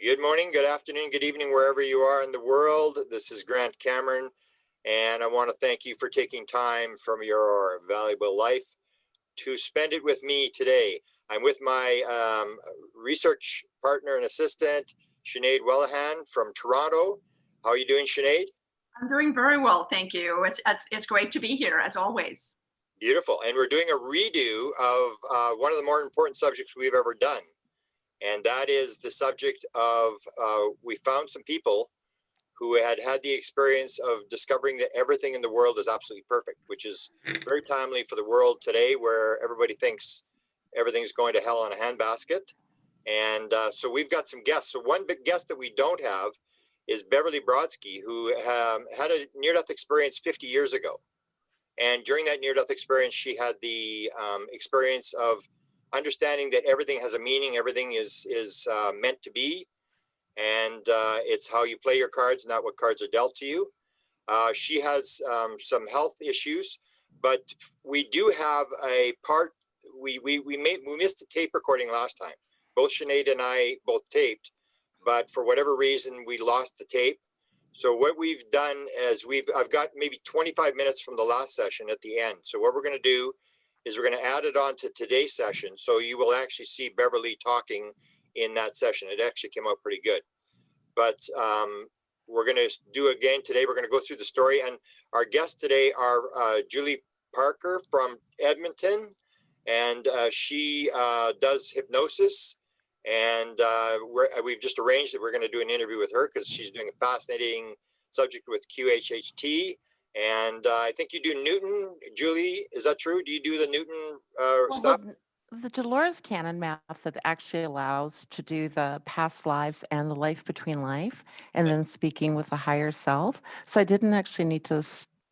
Good morning, good afternoon, good evening, wherever you are in the world. This is Grant Cameron, and I want to thank you for taking time from your valuable life to spend it with me today. I'm with my research partner and assistant, Sinead Wellahan from Toronto. How are you doing, Sinead? I'm doing very well, thank you. It's great to be here, as always. Beautiful. And we're doing a redo of one of the more important subjects we've ever done. And that is the subject of, we found some people who had the experience of discovering that everything in the world is absolutely perfect, which is very timely for the world today, where everybody thinks everything's going to hell in a handbasket. And so we've got some guests. So one big guest that we don't have is Beverly Brodsky, who had a near-death experience 50 years ago. And during that near-death experience, she had the experience of understanding that everything has a meaning, everything is meant to be, and it's how you play your cards, not what cards are dealt to you. She has some health issues, but we do have a part. We missed the tape recording last time. Both Sinead and I both taped, but for whatever reason we lost the tape. So what we've done is I've got maybe 25 minutes from the last session at the end. So what we're going to do is we're going to add it on to today's session. So you will actually see Beverly talking in that session. It actually came out pretty good. But we're going to do again today. We're going to go through the story. And our guests today are Julie Parker from Edmonton. And she does hypnosis. And we've just arranged that we're going to do an interview with her because she's doing a fascinating subject with QHHT. And I think you do Newton, Julie. Is that true? Do you do the Newton stuff? The Dolores Cannon method actually allows to do the past lives and the life between life, and then speaking with the higher self. So I didn't actually need to.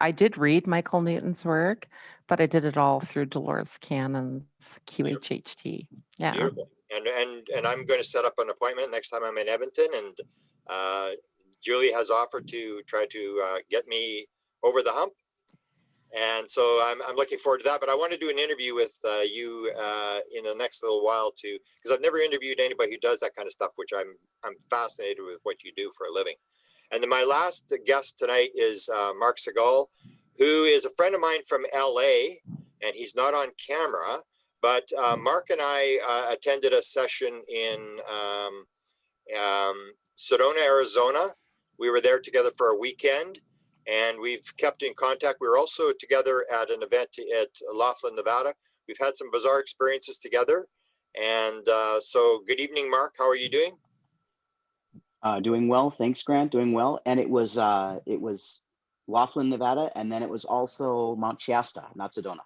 I did read Michael Newton's work, but I did it all through Dolores Cannon's QHHT. Yeah. Beautiful. And I'm going to set up an appointment next time I'm in Edmonton, and Julie has offered to try to get me over the hump. And so I'm looking forward to that. But I want to do an interview with you in the next little while too, because I've never interviewed anybody who does that kind of stuff, which I'm fascinated with what you do for a living. And then my last guest tonight is Mark Sehgal, who is a friend of mine from LA, and he's not on camera. But Mark and I attended a session in Sedona, Arizona. We were there together for a weekend, and we've kept in contact. We were also together at an event at Laughlin, Nevada. We've had some bizarre experiences together. And so good evening, Mark. How are you doing? Doing well. Thanks, Grant. Doing well. And it was Laughlin, Nevada, and then it was also Mount Shasta, not Sedona.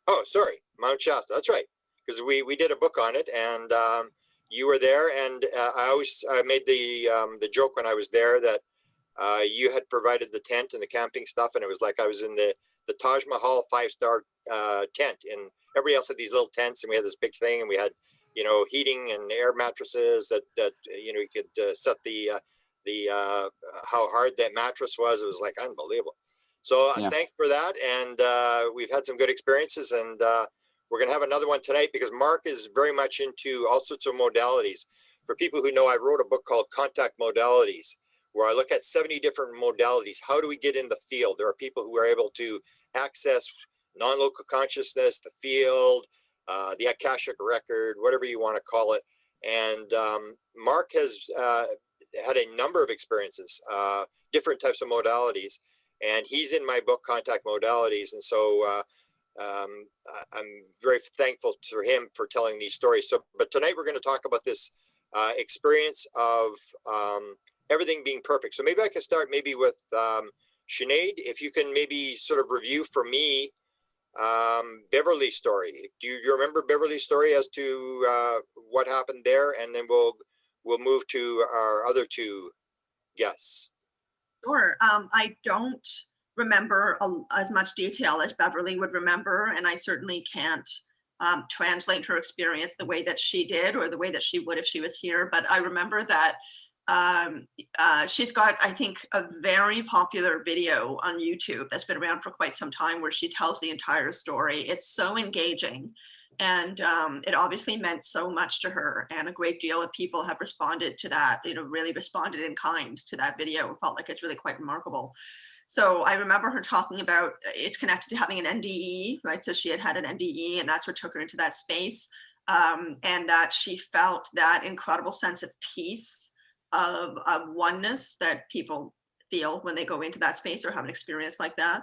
Oh, sorry, Mount Shasta. That's right, because we did a book on it, and you were there. And I made the joke when I was there that you had provided the tent and the camping stuff, and it was like I was in the Taj Mahal 5-star tent, and everybody else had these little tents, and we had this big thing, and we had heating and air mattresses that you could set the how hard that mattress was. It was like unbelievable. So Yeah. Thanks for that, and we've had some good experiences, and we're going to have another one tonight because Mark is very much into all sorts of modalities. For people who know, I wrote a book called Contact Modalities, where I look at 70 different modalities. How do we get in the field? There are people who are able to access non-local consciousness, the field, the Akashic record, whatever you want to call it. And Mark has had a number of experiences, different types of modalities. And he's in my book, Contact Modalities. And so I'm very thankful to him for telling these stories. So, but tonight we're going to talk about this experience of everything being perfect. So maybe I can start maybe with Sinead, if you can maybe sort of review for me Beverly's story. Do you remember Beverly's story as to what happened there? And then we'll move to our other two guests. Sure. I don't remember as much detail as Beverly would remember, and I certainly can't translate her experience the way that she did or the way that she would if she was here. But I remember that she's got, I think, a very popular video on YouTube that's been around for quite some time where she tells the entire story. It's so engaging. And it obviously meant so much to her. And a great deal of people have responded to that, really responded in kind to that video. It felt like it's really quite remarkable. So I remember her talking about it's connected to having an NDE, right? So she had had an NDE, and that's what took her into that space. And that she felt that incredible sense of peace, of oneness that people feel when they go into that space or have an experience like that.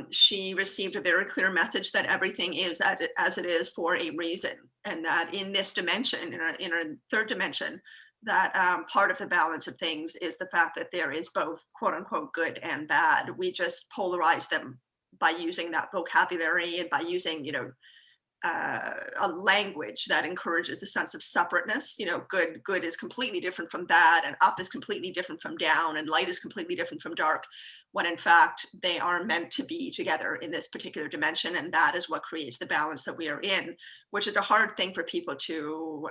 She received a very clear message that everything is as it is for a reason, and that in this dimension, in our third dimension, that part of the balance of things is the fact that there is both quote unquote good and bad. We just polarize them by using that vocabulary and by using, a language that encourages a sense of separateness. Good is completely different from bad, and up is completely different from down, and light is completely different from dark, when in fact they are meant to be together in this particular dimension. And that is what creates the balance that we are in, which is a hard thing for people to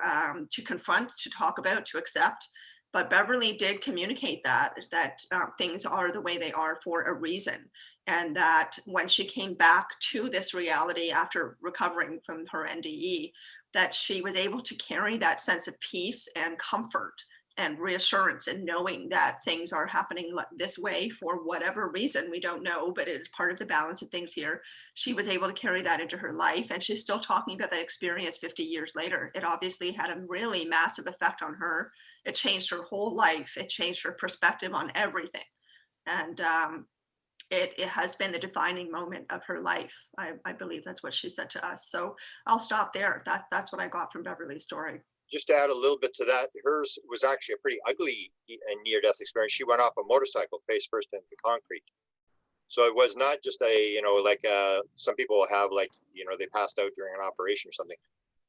confront, to talk about, to accept. But Beverly did communicate that things are the way they are for a reason. And that when she came back to this reality after recovering from her NDE, that she was able to carry that sense of peace and comfort and reassurance, and knowing that things are happening this way for whatever reason, we don't know, but it is part of the balance of things here. She was able to carry that into her life, and she's still talking about that experience 50 years later. It obviously had a really massive effect on her. It changed her whole life. It changed her perspective on everything. And it has been the defining moment of her life. I believe that's what she said to us. So I'll stop there. That's what I got from Beverly's story. Just to add a little bit to that, hers was actually a pretty ugly and near-death experience. She went off a motorcycle face first into concrete. So it was not just a, some people have they passed out during an operation or something.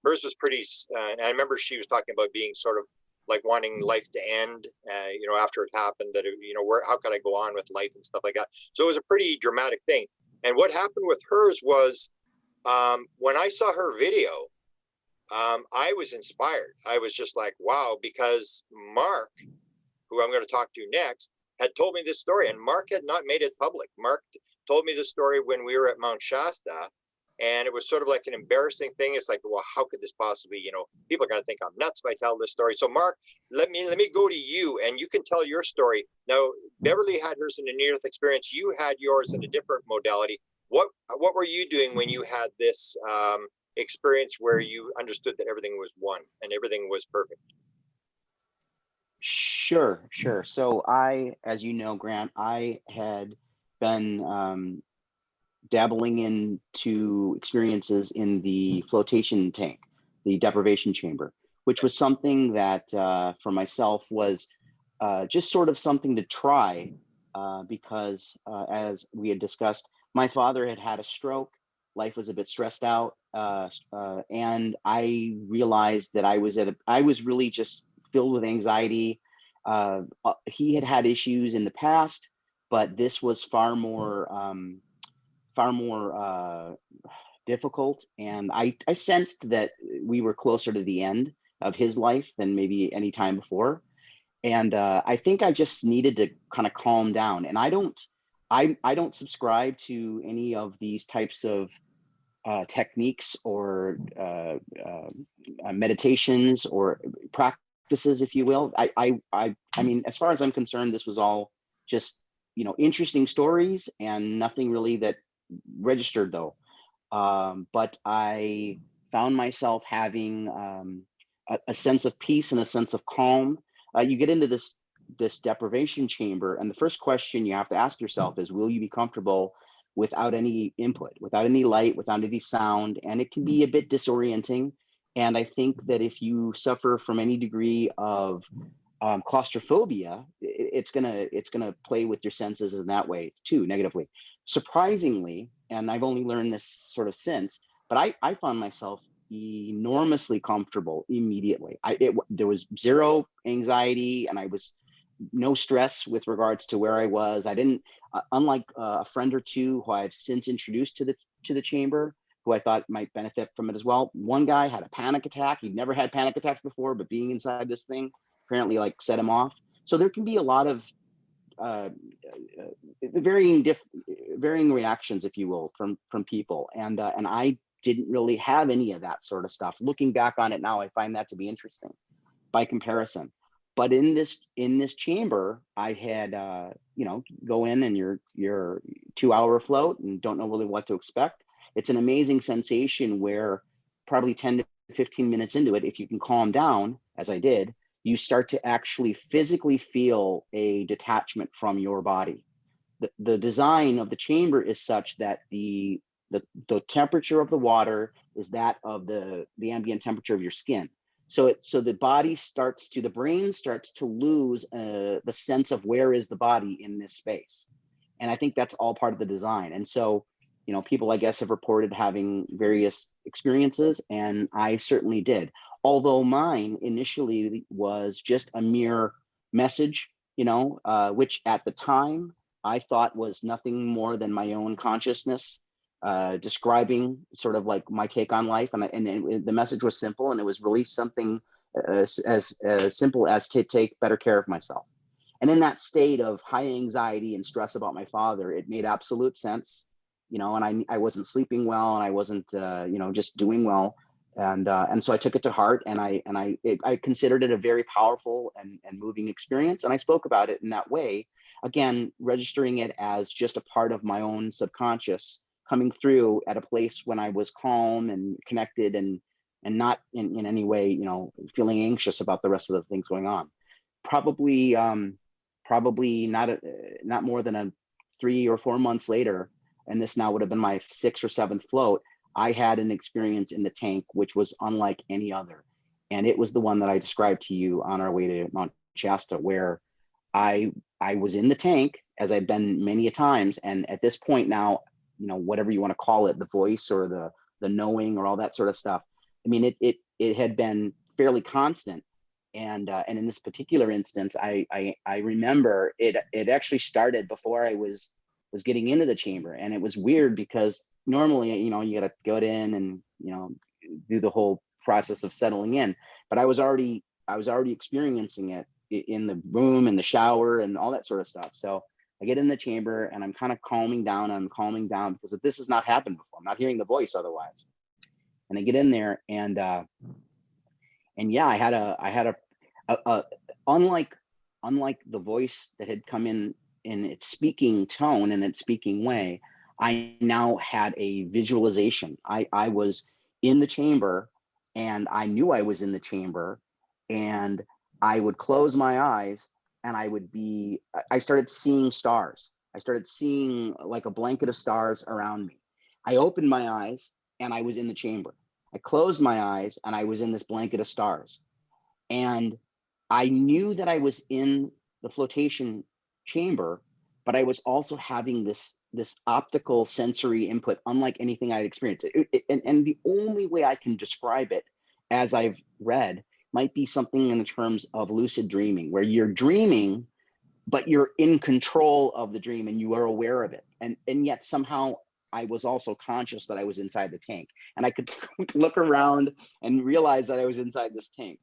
Hers was pretty, and I remember she was talking about being sort of like wanting life to end, after it happened, that, how could I go on with life and stuff like that. So it was a pretty dramatic thing. And what happened with hers was, when I saw her video, I was inspired. I was just like, wow, because Mark, who I'm going to talk to next, had told me this story, and Mark had not made it public. Mark told me this story when we were at Mount Shasta, and it was sort of like an embarrassing thing. It's like, well, how could this possibly, people are going to think I'm nuts if I tell this story. So Mark, let me go to you, and you can tell your story. Now, Beverly had hers in a near-death experience. You had yours in a different modality. What were you doing when you had this experience where you understood that everything was one and everything was perfect? Sure. So as you know, Grant, I had been dabbling into experiences in the flotation tank, the deprivation chamber, which was something that for myself was just sort of something to try because as we had discussed, my father had had a stroke. Life was a bit stressed out, and I realized that I was really just filled with anxiety. He had had issues in the past, but this was far more difficult. And I sensed that we were closer to the end of his life than maybe any time before. And I think I just needed to kind of calm down. And I don't subscribe to any of these types of techniques or meditations or practices, if you will. I mean, as far as I'm concerned, this was all just, interesting stories and nothing really that registered though. But I found myself having a sense of peace and a sense of calm. You get into this deprivation chamber, and the first question you have to ask yourself is, will you be comfortable without any input, without any light, without any sound? And it can be a bit disorienting. And I think that if you suffer from any degree of claustrophobia, it's gonna play with your senses in that way too, negatively. Surprisingly, and I've only learned this sort of since, but I found myself enormously comfortable immediately. There was zero anxiety, and I was no stress with regards to where I was. I didn't, unlike a friend or two who I've since introduced to the chamber, who I thought might benefit from it as well. One guy had a panic attack. He'd never had panic attacks before, but being inside this thing apparently set him off. So there can be a lot of varying reactions, if you will, from people. And I didn't really have any of that sort of stuff. Looking back on it now, I find that to be interesting by comparison. But in this chamber, I had go in and your 2-hour float and don't know really what to expect. It's an amazing sensation where probably 10 to 15 minutes into it, if you can calm down, as I did, you start to actually physically feel a detachment from your body. The design of the chamber is such that the temperature of the water is that of the ambient temperature of your skin. So the brain starts to lose the sense of where is the body in this space. And I think that's all part of the design. And so, people, I guess, have reported having various experiences, and I certainly did. Although mine initially was just a mere message, which at the time I thought was nothing more than my own consciousness describing sort of like my take on life. And the message was simple, and it was really something as simple as to take better care of myself. And in that state of high anxiety and stress about my father, it made absolute sense, and I wasn't sleeping well, and I wasn't, just doing well. And so I took it to heart, and I considered it a very powerful and moving experience. And I spoke about it in that way, again, registering it as just a part of my own subconscious coming through at a place when I was calm and connected and not in any way, feeling anxious about the rest of the things going on. Probably not more than 3 or 4 months later, and this now would have been my 6th or 7th float, I had an experience in the tank, which was unlike any other. And it was the one that I described to you on our way to Mount Shasta, where I was in the tank, as I've been many a times. And at this point now, whatever you want to call it, the voice or the knowing or all that sort of stuff, I mean, it had been fairly constant. And in this particular instance, I remember it actually started before I was getting into the chamber. And it was weird because normally, you got to go in and, do the whole process of settling in. But I was already experiencing it in the room and the shower and all that sort of stuff. So I get in the chamber and I'm kind of calming down. I'm calming down because this has not happened before. I'm not hearing the voice otherwise. And I get in there and yeah, I had a unlike the voice that had come in its speaking tone and its speaking way, I now had a visualization. I was in the chamber, and I knew I was in the chamber, and I would close my eyes and I started seeing stars. I started seeing like a blanket of stars around me. I opened my eyes and I was in the chamber. I closed my eyes and I was in this blanket of stars. And I knew that I was in the flotation chamber, but I was also having this optical sensory input, unlike anything I'd experienced. And the only way I can describe it, as I've read, might be something in terms of lucid dreaming, where you're dreaming, but you're in control of the dream and you are aware of it. And yet somehow I was also conscious that I was inside the tank, and I could look around and realize that I was inside this tank.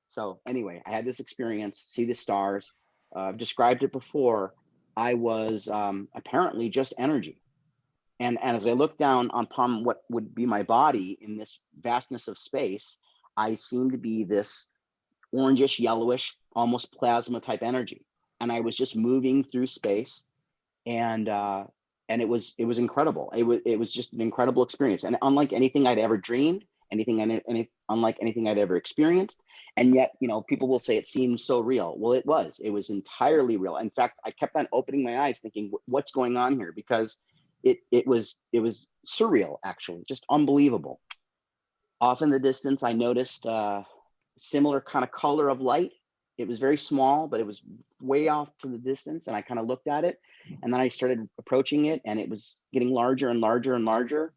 So anyway, I had this experience, see the stars. I've described it before. I was apparently just energy. And as I looked down upon what would be my body in this vastness of space, I seemed to be this orangish, yellowish, almost plasma type energy. And I was just moving through space, and it was incredible. It was just an incredible experience, and unlike anything I'd ever dreamed, unlike anything I'd ever experienced. And yet, people will say it seems so real. Well, it was entirely real. In fact, I kept on opening my eyes thinking, what's going on here? Because it was surreal, actually, just unbelievable. Off in the distance, I noticed similar kind of color of light. It was very small, but it was way off to the distance. And I kind of looked at it, and then I started approaching it, and it was getting larger and larger and larger.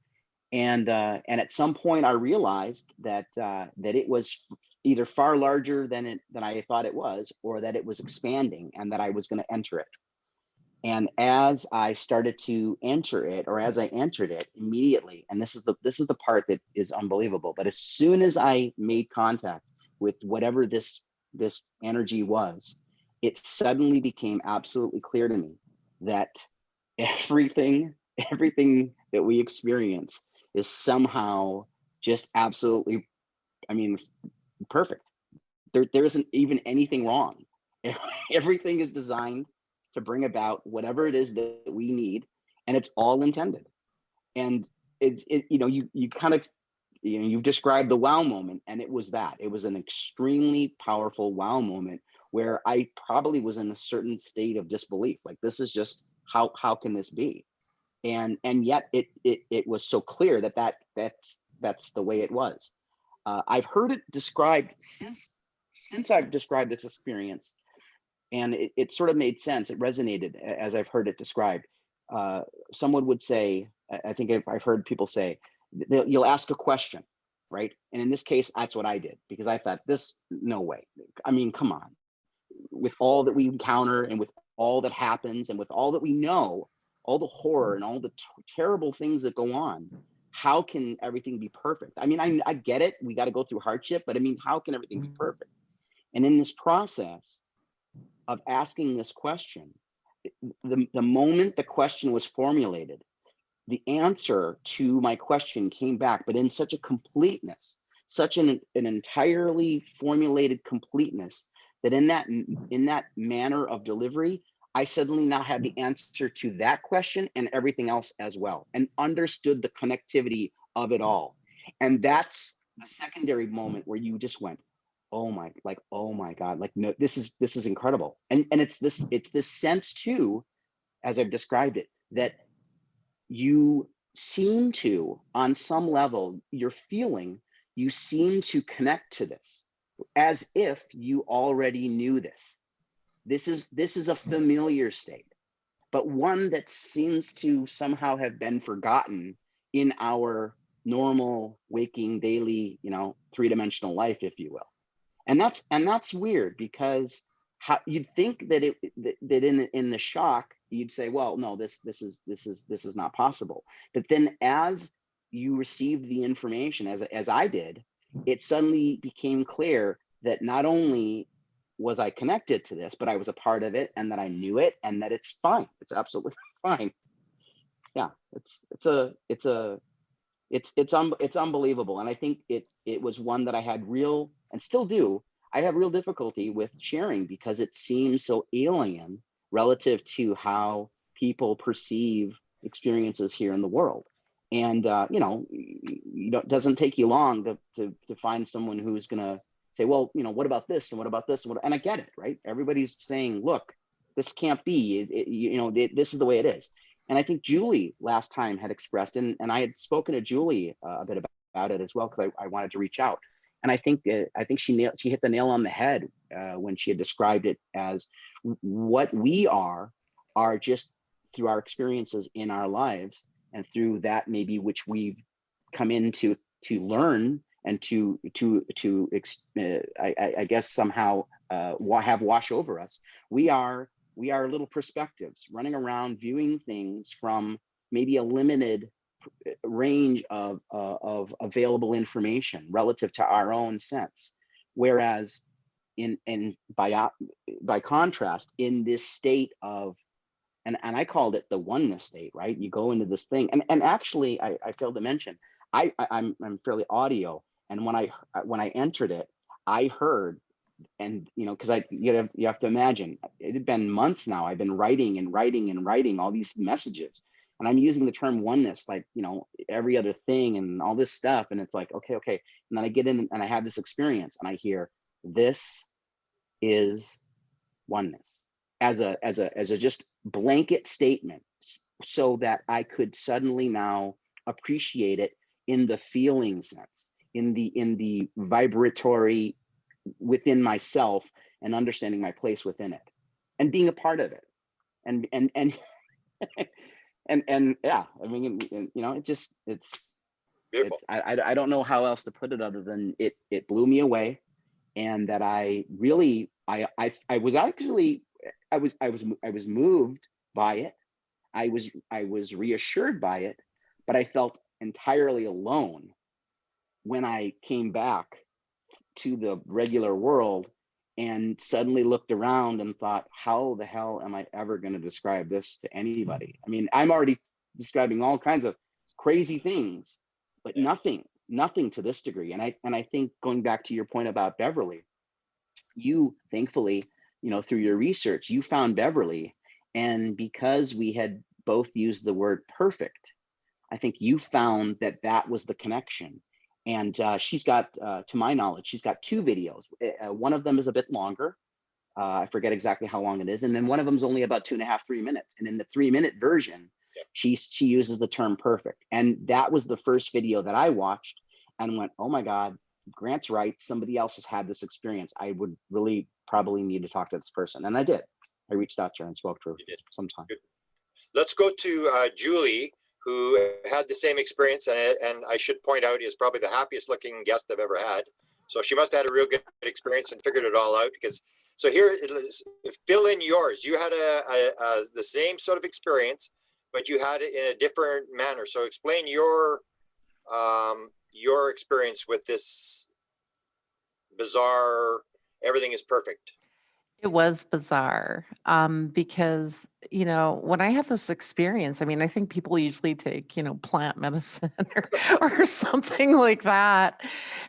And at some point I realized that it was either far larger than I thought it was, or that it was expanding and that I was going to enter it. And as I started to enter it, or as I entered it immediately, and this is the part that is unbelievable, but as soon as I made contact with whatever this energy was, it suddenly became absolutely clear to me that everything that we experience is somehow just absolutely, I mean, perfect. There isn't even anything wrong. Everything is designed to bring about whatever it is that we need, and it's all intended. And you kind of, you've described the wow moment, and it was that. It was an extremely powerful wow moment where I probably was in a certain state of disbelief. Like, this is just, how can this be? And yet it was so clear that's the way it was. I've heard it described since I've described this experience, and it sort of made sense. It resonated as I've heard it described. Someone would say, I think I've heard people say, you'll ask a question, right? And in this case, that's what I did, because I thought, no way. I mean, come on. With all that we encounter, and with all that happens, and with all that we know, all the horror and all the terrible things that go on, how can everything be perfect? I mean, I get it. We got to go through hardship, but I mean, how can everything be perfect? And in this process of asking this question, the moment the question was formulated, the answer to my question came back, but in such a completeness, such an entirely formulated completeness, that in that manner of delivery, I suddenly now had the answer to that question and everything else as well, and understood the connectivity of it all. And that's the secondary moment where you just went, oh my God, like, no, this is incredible. And it's this sense too, as I've described it, that you seem to, on some level, you're feeling, you seem to connect to this as if you already knew this. This is a familiar state, but one that seems to somehow have been forgotten in our normal waking daily, three-dimensional life, if you will. And that's weird, because how you'd think that that in the shock you'd say, well, no, this is not possible. But then as you received the information, as I did, it suddenly became clear that not only was I connected to this, but I was a part of it, and that I knew it, and that it's fine. It's absolutely fine. Yeah, it's unbelievable. And I think it was one that I had real, and still do, I have real difficulty with sharing, because it seems so alien relative to how people perceive experiences here in the world. And it doesn't take you long to find someone who's gonna say, well, what about this, and what about this, and I get it, right? Everybody's saying, look, this can't be, this is the way it is. And I think Julie last time had expressed, and I had spoken to Julie a bit about it as well, because I wanted to reach out. And I think she hit the nail on the head when she had described it as what we are just through our experiences in our lives, and through that maybe which we've come in to learn, and I guess somehow have wash over us. We are little perspectives running around viewing things from maybe a limited range of available information relative to our own sense. Whereas by contrast, in this state of, and I called it the oneness state, right? You go into this thing, and actually I failed to mention, I'm fairly audio, and when I entered it, I heard, and because you have to imagine, it had been months now. I've been writing all these messages, and I'm using the term oneness, like every other thing and all this stuff, and it's like, okay, and then I get in and I have this experience, and I hear, this is oneness, as a just blanket statement, so that I could suddenly now appreciate it in the feeling sense, in the vibratory within myself, and understanding my place within it, and being a part of it, and yeah, I mean, it's Beautiful. I don't know how else to put it other than it blew me away, and that I really I was moved by it. I was reassured by it, but I felt entirely alone when I came back to the regular world, and suddenly looked around and thought, how the hell am I ever going to describe this to anybody? I mean, I'm already describing all kinds of crazy things, but nothing to this degree. And I think going back to your point about Beverly, you thankfully, through your research, you found Beverly. And because we had both used the word perfect, I think you found that was the connection. And she's got, to my knowledge, she's got 2 videos. One of them is a bit longer. I forget exactly how long it is. And then one of them is only about 2.5, 3 minutes. And in the 3-minute version, she uses the term perfect. And that was the first video that I watched and went, oh my God, Grant's right. Somebody else has had this experience. I would really probably need to talk to this person. And I did. I reached out to her and spoke to her some time. Good. Let's go to Julie, who had the same experience. And I should point out, is probably the happiest looking guest I've ever had. So she must have had a real good experience and figured it all out. Because so here, fill in yours. You had the same sort of experience, but you had it in a different manner. So explain your experience with this bizarre, everything is perfect. It was bizarre because, when I had this experience, I mean, I think people usually take, plant medicine or something like that.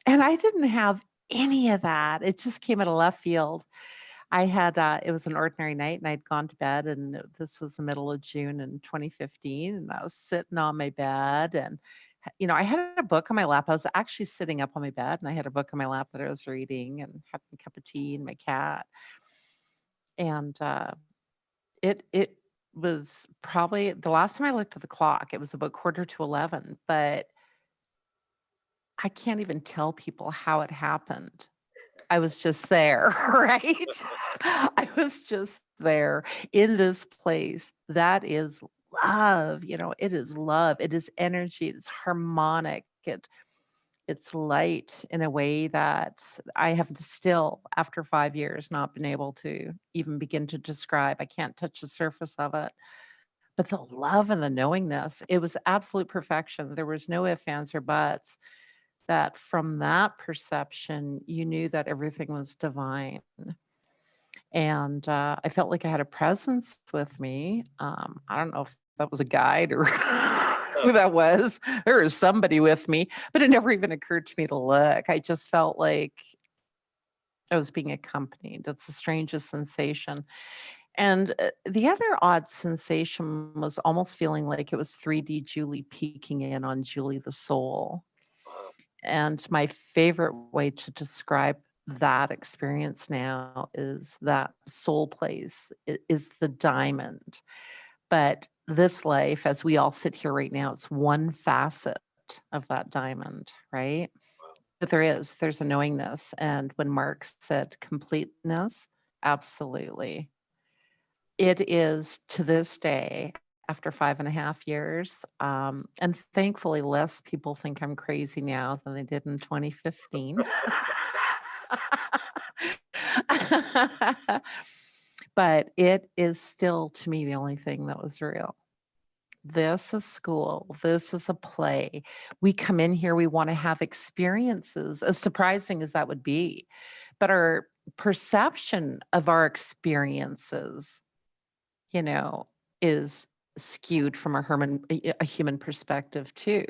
And I didn't have any of that. It just came out of left field. I had, it was an ordinary night and I'd gone to bed, and this was the middle of June in 2015. And I was sitting on my bed and, I had a book on my lap. I was actually sitting up on my bed and I had a book on my lap that I was reading and having a cup of tea and my cat. And it was probably the last time I looked at the clock, it was about 11:15, but I can't even tell people how it happened. I was just there, right? I was just there in this place. That is love, it is love. It is energy. It's harmonic. It's light in a way that I have still, after 5 years, not been able to even begin to describe. I can't touch the surface of it. But the love and the knowingness, it was absolute perfection. There was no ifs, ands, or buts. That from that perception, you knew that everything was divine. And I felt like I had a presence with me. I don't know if that was a guide or who that was. There was somebody with me, but it never even occurred to me to look. I just felt like I was being accompanied. It's the strangest sensation. And the other odd sensation was almost feeling like it was 3D Julie peeking in on Julie the soul. And my favorite way to describe that experience now is that soul place is the diamond. But this life, as we all sit here right now, it's one facet of that diamond, right? But there's a knowingness. And when Mark said completeness, absolutely. It is to this day, after 5.5 years. And thankfully, less people think I'm crazy now than they did in 2015. But it is still, to me, the only thing that was real. This is school. This is a play. We come in here, we want to have experiences, as surprising as that would be. But our perception of our experiences, is skewed from a human perspective too.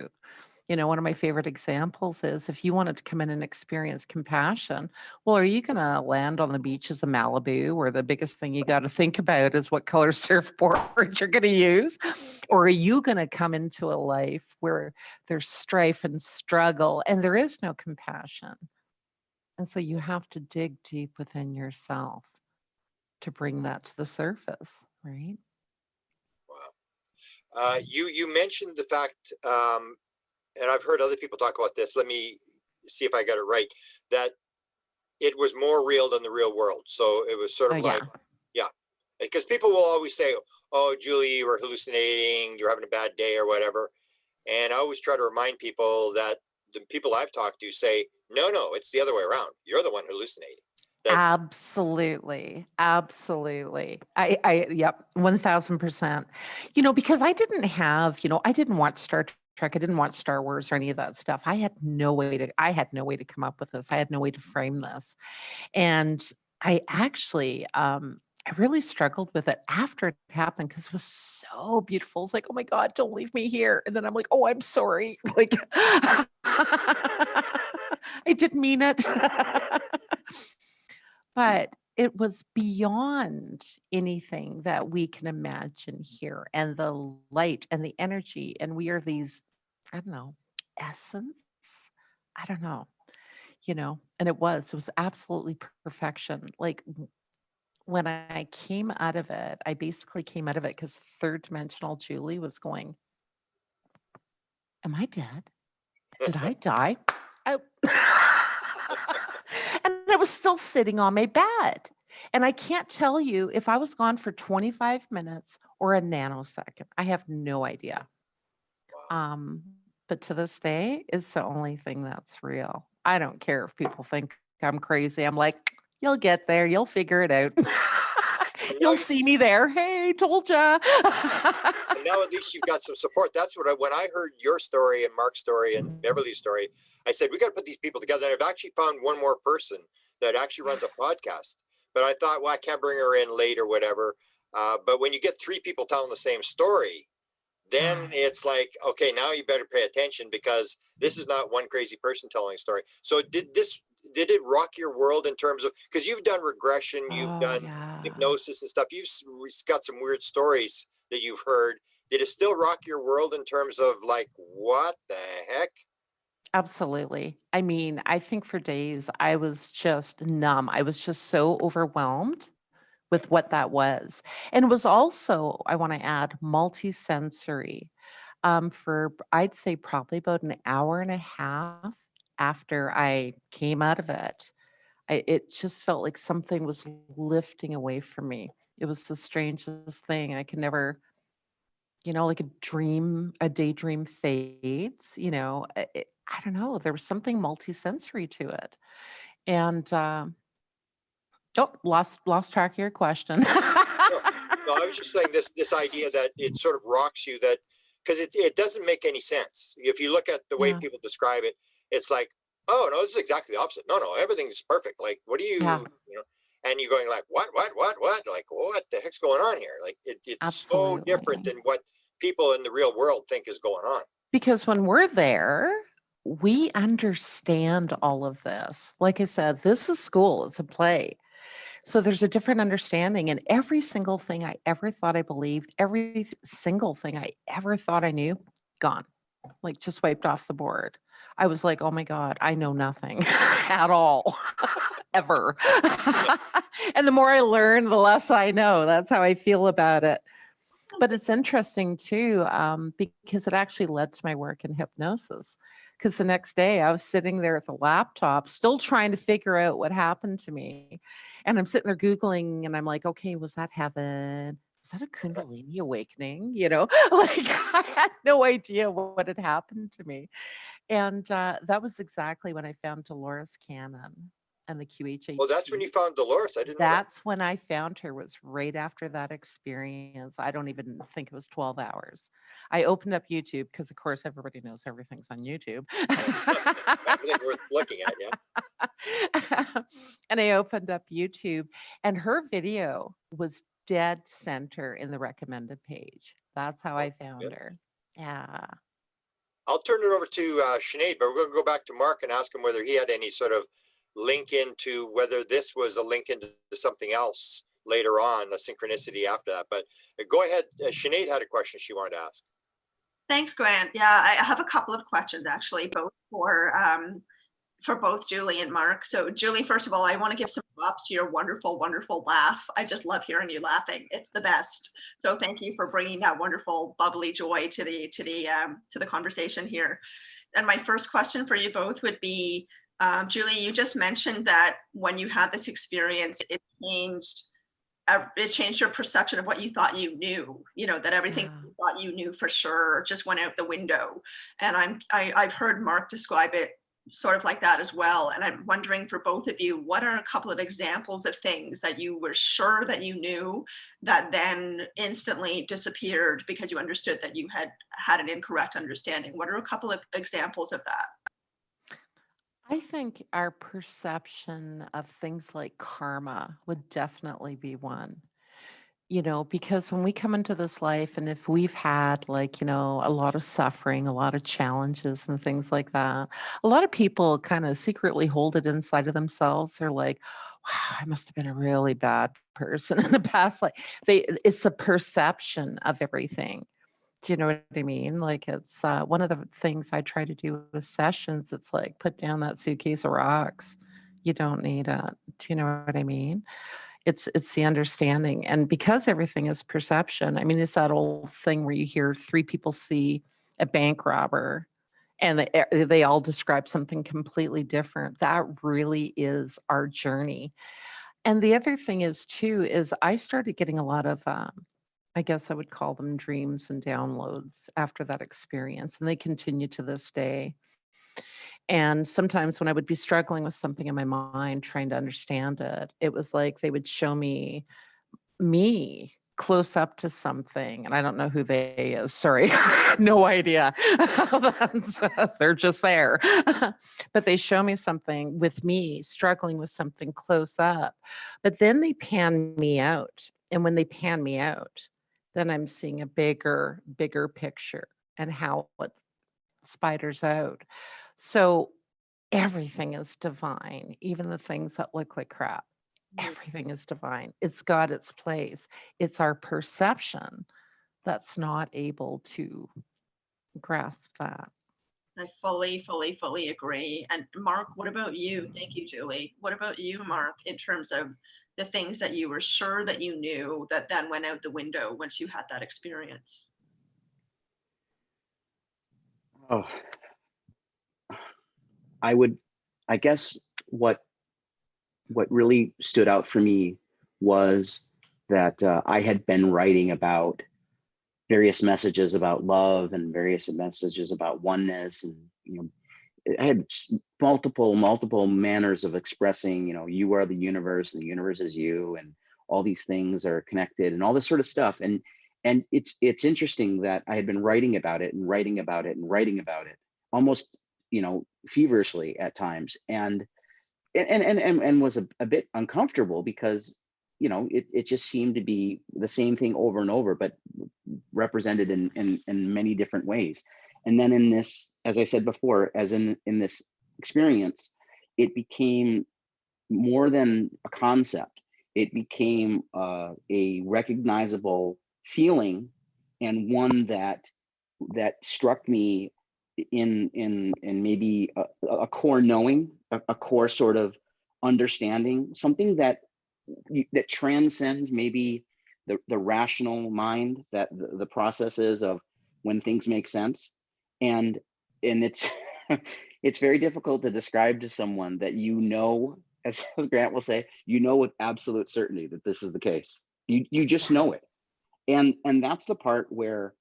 One of my favorite examples is if you wanted to come in and experience compassion, well, are you going to land on the beaches of Malibu where the biggest thing you got to think about is what color surfboard you're going to use? Or are you going to come into a life where there's strife and struggle and there is no compassion? And so you have to dig deep within yourself to bring that to the surface, right? Wow. You mentioned the fact, and I've heard other people talk about this. Let me see if I got it right, that it was more real than the real world. So it was sort of because people will always say, oh, Julie, you were hallucinating, you're having a bad day or whatever. And I always try to remind people that the people I've talked to say, no, it's the other way around. You're the one hallucinating. Absolutely. Yep, 1000%. Because I didn't have, I didn't watch Star Trek. I didn't watch Star Wars or any of that stuff. I had no way to come up with this. I had no way to frame this. And I actually, I really struggled with it after it happened because it was so beautiful. It's like, oh my God, don't leave me here. And then I'm like, oh, I'm sorry. Like, I didn't mean it. But it was beyond anything that we can imagine here. And the light and the energy. And we are these, I don't know, essence. I don't know, and it was absolutely perfection. Like when I came out of it, I basically came out of it because third dimensional Julie was going, am I dead? Did I die? I... and I was still sitting on my bed. And I can't tell you if I was gone for 25 minutes or a nanosecond. I have no idea. Um, but to this day, it's the only thing that's real. I don't care if people think I'm crazy. I'm like, you'll get there. You'll figure it out. And now, You'll see me there. Hey, told ya. and now at least you've got some support. That's what when I heard your story and Mark's story and Beverly's story, I said, we got to put these people together. And I've actually found one more person that actually runs a podcast. But I thought, well, I can't bring her in late or whatever. But when you get three people telling the same story, then it's like, okay, now you better pay attention because this is not one crazy person telling a story. So did it rock your world in terms of, because you've done regression, you've Oh, done yeah. hypnosis and stuff, got some weird stories that you've heard. Did it still rock your world in terms of like, what the heck? Absolutely. I mean, I think for days I was just numb. I was just so overwhelmed with what that was. And it was also, I want to add, multisensory. For I'd say probably about an hour and a half after I came out of it, it just felt like something was lifting away from me. It was the strangest thing. I could never, like a daydream fades, I don't know. There was something multisensory to it. And oh, lost track of your question. No, no, I was just saying this idea that it sort of rocks you, that because it doesn't make any sense. If you look at the way Yeah. people describe it, it's like, oh no, this is exactly the opposite. No, everything's perfect. Like, what do Yeah. and you're going like, what? Like, what the heck's going on here? Like, it's so different Absolutely. than what people in the real world think is going on. Because when we're there, we understand all of this. Like I said, this is school, it's a play. So there's a different understanding. And every single thing I ever thought I believed, every single thing I ever thought I knew, gone, like just wiped off the board. I was like, oh my God, I know nothing at all, ever. And the more I learn, the less I know. That's how I feel about it. But it's interesting too, because it actually led to my work in hypnosis. Because the next day I was sitting there at the laptop, still trying to figure out what happened to me. And I'm sitting there Googling and I'm like, okay, was that heaven? Was that a Kundalini awakening? Like I had no idea what had happened to me. And that was exactly when I found Dolores Cannon and the Well, that's when QHHT. you found Dolores. I didn't know that. That's when I found her, was right after that experience. I don't even think it was 12 hours. I opened up YouTube because, of course, everybody knows everything's on YouTube. Everything worth looking at, yeah. And I opened up YouTube, and her video was dead center in the recommended page. That's how I found her. Yeah. I'll turn it over to Sinead, but we're going to go back to Mark and ask him whether he had any sort of link into whether this was a link into something else later on, the synchronicity after that. But go ahead. Sinead had a question she wanted to ask. Thanks, Grant. Yeah, I have a couple of questions actually, both for both Julie and Mark. So Julie, first of all, I want to give some props to your wonderful, wonderful laugh. I just love hearing you laughing. It's the best. So thank you for bringing that wonderful, bubbly joy to the conversation here. And my first question for you both would be, Julie, you just mentioned that when you had this experience, it changed your perception of what you thought you knew, that everything you thought you knew for sure just went out the window. And I've heard Mark describe it sort of like that as well. And I'm wondering for both of you, what are a couple of examples of things that you were sure that you knew that then instantly disappeared because you understood that you had an incorrect understanding? What are a couple of examples of that? I think our perception of things like karma would definitely be one. you know, because when we come into this life, and if we've had like, you know, a lot of suffering, a lot of challenges and things like that, a lot of people kind of secretly hold it inside of themselves. They're like, wow, I must have been a really bad person in the past. Like it's a perception of everything. Do you know what I mean? Like it's one of the things I try to do with sessions. It's like, put down that suitcase of rocks. You don't need it. Do you know what I mean? It's the understanding. And because everything is perception, I mean, it's that old thing where you hear three people see a bank robber and they all describe something completely different. That really is our journey. And the other thing is too, is I started getting a lot of, I guess I would call them dreams and downloads after that experience. And they continue to this day. And sometimes when I would be struggling with something in my mind, trying to understand it, it was like they would show me close up to something. And I don't know who they is. Sorry, no idea. They're just there. But they show me something with me struggling with something close up. But then they pan me out. And when they pan me out, then I'm seeing a bigger picture and how it spiders out. So everything is divine, even the things that look like crap. Everything is divine. It's got its place. It's our perception that's not able to grasp that. I fully agree. And Mark, what about you? Thank you, Julie. What about you, Mark, in terms of the things that you were sure that you knew that then went out the window once you had that experience? Oh, I guess what really stood out for me was that I had been writing about various messages about love and various messages about oneness, and I had multiple manners of expressing, you are the universe and the universe is you, and all these things are connected and all this sort of stuff. And it's interesting that I had been writing about it and writing about it and writing about it almost, feverishly at times. And was a bit uncomfortable because it just seemed to be the same thing over and over, but represented in many different ways. And then in this, as I said before, as in this experience, it became more than a concept. It became a recognizable feeling, and one that struck me in maybe a core knowing, a core sort of understanding, something that transcends maybe the rational mind, that the processes of when things make sense. And it's it's very difficult to describe to someone that, as Grant will say, with absolute certainty that this is the case. You just know it. And that's the part where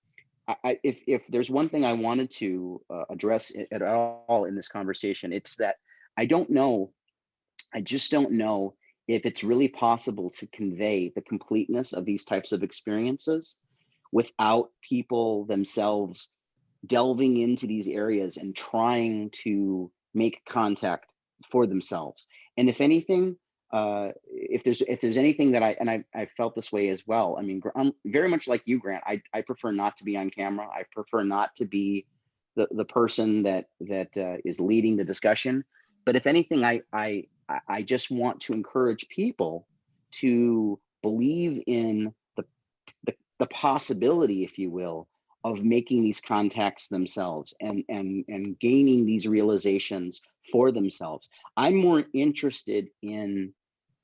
if there's one thing I wanted to address at all in this conversation, it's that I just don't know if it's really possible to convey the completeness of these types of experiences without people themselves delving into these areas and trying to make contact for themselves. And if anything, if there's anything that I felt this way as well. I mean, I'm very much like you, Grant. I prefer not to be on camera. I prefer not to be the person that is leading the discussion. But if anything, I just want to encourage people to believe in the possibility, if you will, of making these contacts themselves and gaining these realizations for themselves. I'm more interested in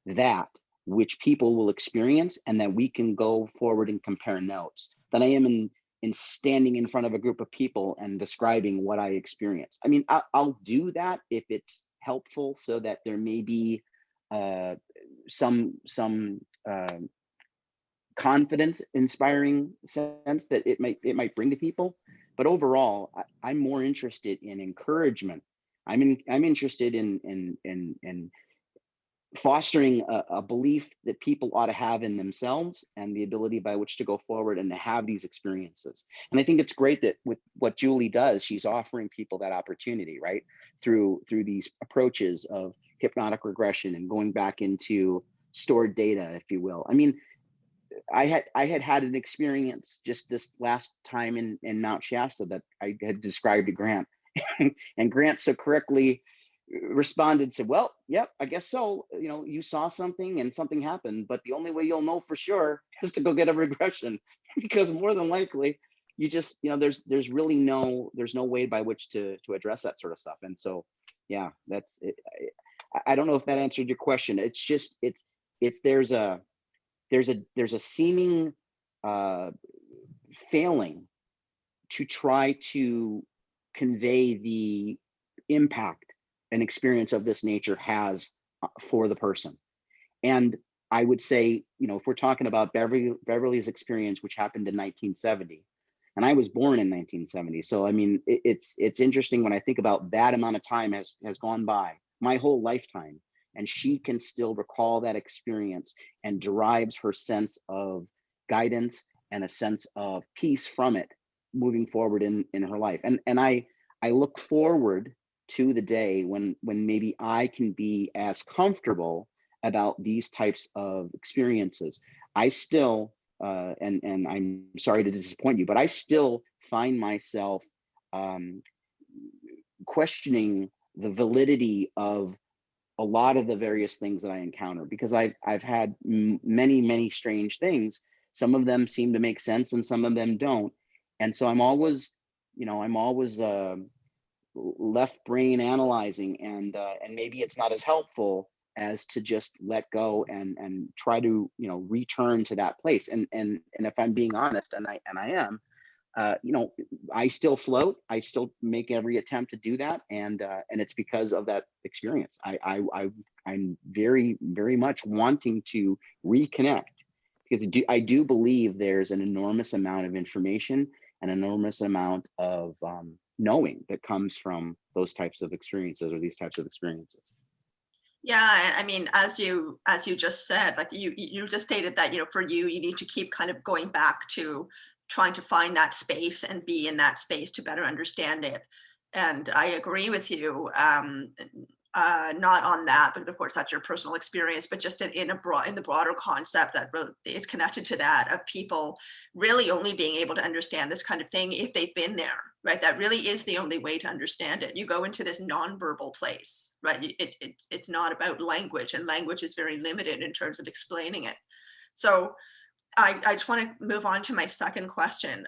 that which people will experience and that we can go forward and compare notes than I am in standing in front of a group of people and describing what I experienced. I mean, I'll do that if it's helpful, so that there may be some confidence inspiring sense that it might bring to people. But overall, I'm more interested in encouragement. I'm interested in fostering a belief that people ought to have in themselves and the ability by which to go forward and to have these experiences. And I think it's great that with what Julie does, she's offering people that opportunity, right? Through these approaches of hypnotic regression and going back into stored data, if you will. I mean, I had an experience just this last time in Mount Shasta that I had described to Grant, and Grant so correctly responded, said, "Well, yep, I guess so. You know, you saw something and something happened, but the only way you'll know for sure is to go get a regression, because more than likely, you just, you know, there's really there's no way by which to address that sort of stuff." And so, yeah, that's it. I don't know if that answered your question. It's just it's there's a seeming failing to try to convey the impact an experience of this nature has for the person. And I would say, you know, if we're talking about Beverly's experience, which happened in 1970, and I was born in 1970, so I mean, it's interesting when I think about that amount of time has gone by, my whole lifetime, and she can still recall that experience and derives her sense of guidance and a sense of peace from it moving forward in her life. And I look forward to the day when maybe I can be as comfortable about these types of experiences. I still and I'm sorry to disappoint you, but I still find myself questioning the validity of a lot of the various things that I encounter, because I've had many strange things. Some of them seem to make sense and some of them don't. And so I'm always, you know, left brain analyzing, and maybe it's not as helpful as to just let go and try to, you know, return to that place. And if I'm being honest, and I am, you know, I still float. I still make every attempt to do that, and it's because of that experience. I'm very much wanting to reconnect, because I do believe there's an enormous amount of information, an enormous amount of knowing that comes from those types of experiences, or these types of experiences. Yeah, I mean, as you just said, like you just stated that, you know, for you, you need to keep kind of going back to trying to find that space and be in that space to better understand it. And I agree with you. Not on that, but of course that's your personal experience, but just in the broader concept that really is connected to that, of people really only being able to understand this kind of thing if they've been there, right? That really is the only way to understand it. You go into this nonverbal place, right? It's not about language, and language is very limited in terms of explaining it. So I just want to move on to my second question.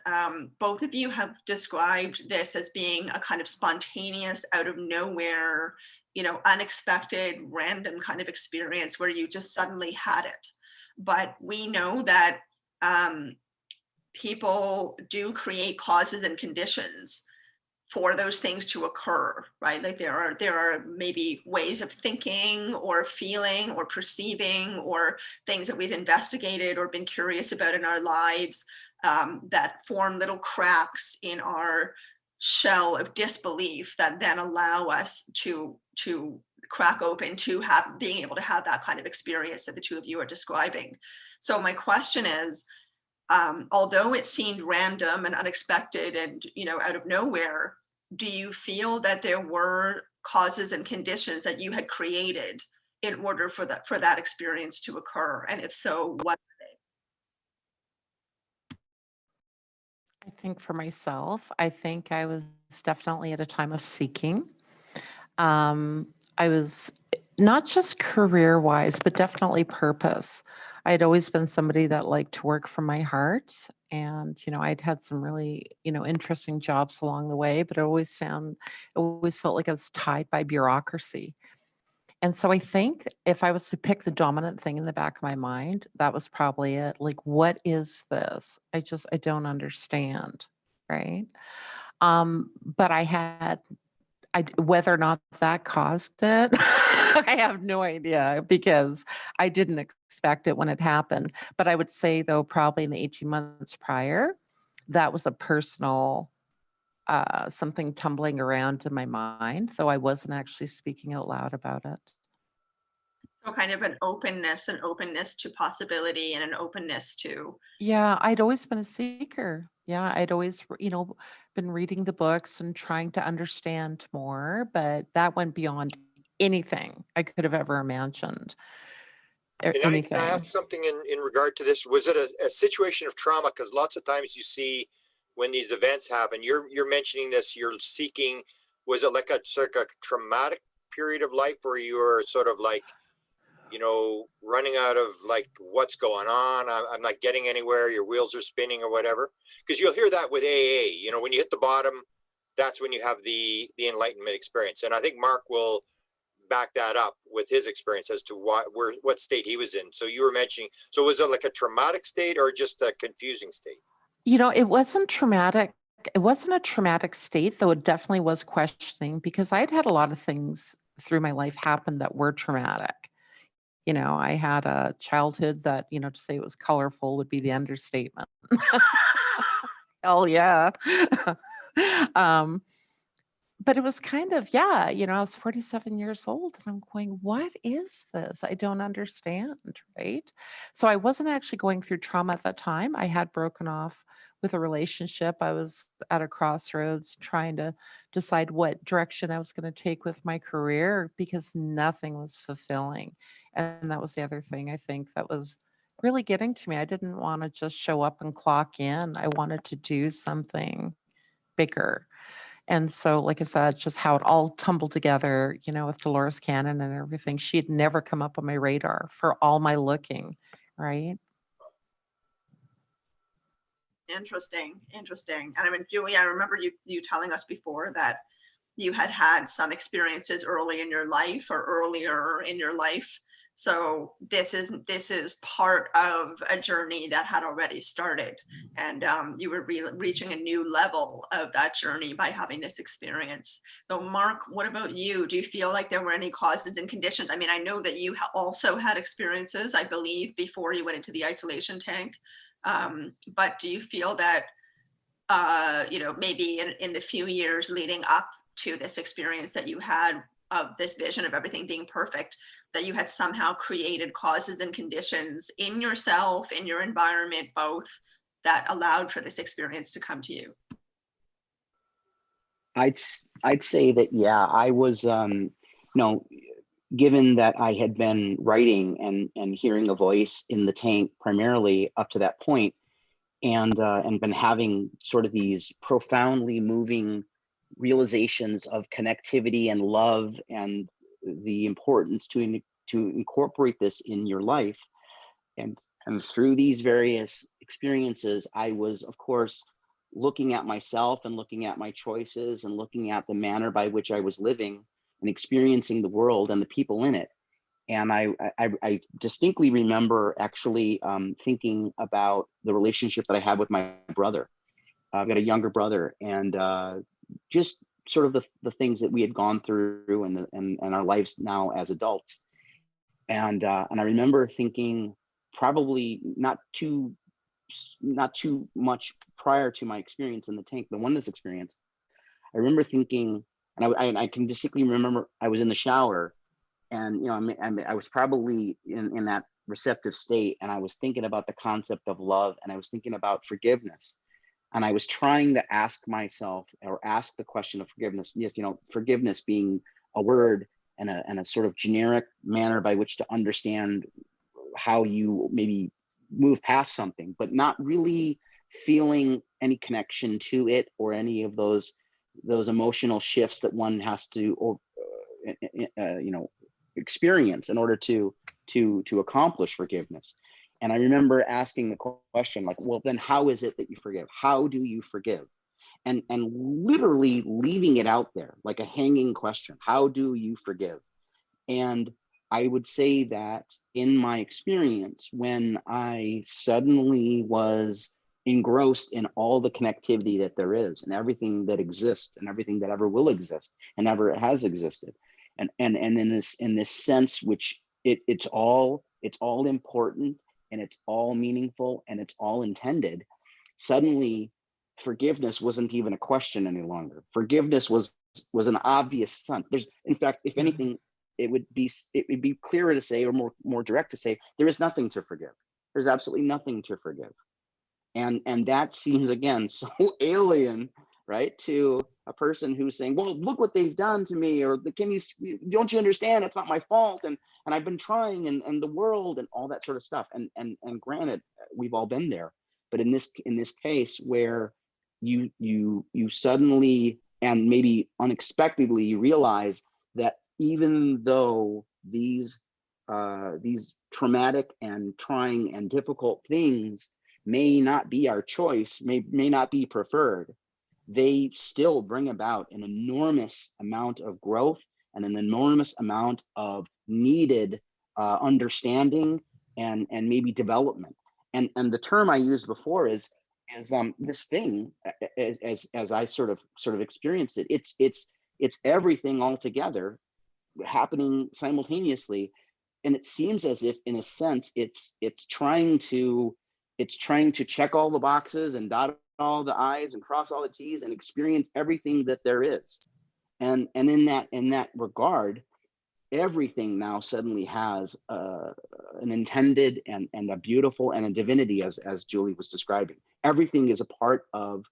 Both of you have described this as being a kind of spontaneous, out of nowhere, you know, unexpected, random kind of experience where you just suddenly had it. But we know that people do create causes and conditions for those things to occur, right? Like there are maybe ways of thinking or feeling or perceiving, or things that we've investigated or been curious about in our lives, that form little cracks in our shell of disbelief that then allow us to crack open to being able to have that kind of experience that the two of you are describing. So my question is, although it seemed random and unexpected and, you know, out of nowhere, do you feel that there were causes and conditions that you had created in order for that experience to occur? And if so, what are I think for myself, I think I was definitely at a time of seeking. I was not just career wise, but definitely purpose. I had always been somebody that liked to work from my heart. And, you know, I'd had some really, you know, interesting jobs along the way, but I always felt like I was tied by bureaucracy. And so I think if I was to pick the dominant thing in the back of my mind, that was probably it. Like, what is this? I don't understand. Right. But whether or not that caused it, I have no idea, because I didn't expect it when it happened. But I would say, though, probably in the 18 months prior, that was a personal something tumbling around in my mind, though I wasn't actually speaking out loud about it. so kind of an openness to possibility, and an openness to, Yeah, I'd always been a seeker. Yeah, I'd always, you know, been reading the books and trying to understand more, but that went beyond anything I could have ever imagined. anything. Can I ask something in regard to this? Was it a situation of trauma? Because lots of times you see when these events happen, you're mentioning this, you're seeking, was it like a traumatic period of life where you were sort of like, you know, running out of like, what's going on? I'm not getting anywhere. Your wheels are spinning or whatever. Because you'll hear that with AA, you know, when you hit the bottom, that's when you have the enlightenment experience. And I think Mark will back that up with his experience as to what state he was in. So you were mentioning, so was it like a traumatic state or just a confusing state? You know, it wasn't traumatic. It wasn't a traumatic state, though it definitely was questioning, because I'd had a lot of things through my life happen that were traumatic. You know, I had a childhood that, you know, to say it was colorful would be the understatement. Hell yeah. um, but it was kind of, yeah, you know, I was 47 years old and I'm going, what is this? I don't understand, right? So I wasn't actually going through trauma at that time. I had broken off with a relationship. I was at a crossroads trying to decide what direction I was going to take with my career because nothing was fulfilling. And that was the other thing I think that was really getting to me. I didn't want to just show up and clock in. I wanted to do something bigger. And so, like I said, just how it all tumbled together, you know, with Dolores Cannon and everything. She had never come up on my radar for all my looking, right? Interesting. And I mean, Julie, I remember you telling us before that you had some experiences early in your life or earlier in your life. So this is part of a journey that had already started, and you were reaching a new level of that journey by having this experience. So Mark, what about you? Do you feel like there were any causes and conditions? I mean, I know that you also had experiences, I believe, before you went into the isolation tank. But do you feel that, you know, maybe in the few years leading up to this experience that you had of this vision of everything being perfect, that you had somehow created causes and conditions in yourself, in your environment, both, that allowed for this experience to come to you? I'd say that, yeah, I was, you know, given that I had been writing and hearing a voice in the tank primarily up to that point, and been having sort of these profoundly moving realizations of connectivity and love and the importance to incorporate this in your life. And through these various experiences, I was, of course, looking at myself and looking at my choices and looking at the manner by which I was living and experiencing the world and the people in it. And I distinctly remember actually thinking about the relationship that I had with my brother. I've got a younger brother, and just sort of the things that we had gone through and our lives now as adults. And I remember thinking, probably not too much prior to my experience in the tank, the oneness experience, I remember thinking, and I can distinctly remember I was in the shower. And, you know, I was probably in that receptive state, and I was thinking about the concept of love, and I was thinking about forgiveness. And I was trying to ask myself, or ask the question of forgiveness. Yes, you know, forgiveness being a word and a sort of generic manner by which to understand how you maybe move past something, but not really feeling any connection to it or any of those emotional shifts that one has to, you know, experience in order to accomplish forgiveness. And I remember asking the question, like, well, then how is it that you forgive? How do you forgive? And literally leaving it out there like a hanging question. How do you forgive? And I would say that in my experience, when I suddenly was engrossed in all the connectivity that there is and everything that exists and everything that ever will exist and ever has existed, and in this sense, which it's all important and it's all meaningful and it's all intended, suddenly forgiveness wasn't even a question any longer. Forgiveness was an obvious sense. There's, in fact, if anything, it would be clearer to say, or more direct to say, there is nothing to forgive. There's absolutely nothing to forgive. And that seems, again, so alien right? To a person who's saying, well, look what they've done to me, or don't you understand? It's not my fault. And I've been trying, and the world and all that sort of stuff. And granted, we've all been there, but in this case where you suddenly and maybe unexpectedly realize that even though these traumatic and trying and difficult things may not be our choice, may not be preferred, they still bring about an enormous amount of growth and an enormous amount of needed understanding and maybe development. And the term I used before is this thing, as I sort of experienced it. It's everything all together happening simultaneously, and it seems as if, in a sense, it's trying to check all the boxes and dot all the I's and cross all the T's and experience everything that there is. And in that regard, everything now suddenly has an intended and a beautiful and a divinity, as Julie was describing. Everything is a part of,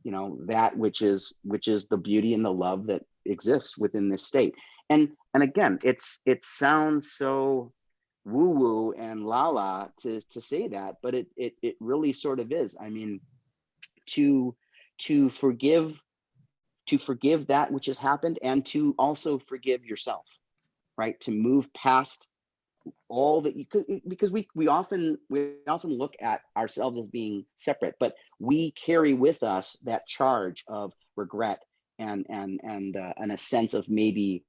that which is the beauty and the love that exists within this state. And again, it sounds so woo-woo and la-la to say that, but it really sort of is. I mean, to forgive that which has happened, and to also forgive yourself, right? To move past all that you could, because we often look at ourselves as being separate, but we carry with us that charge of regret and a sense of maybe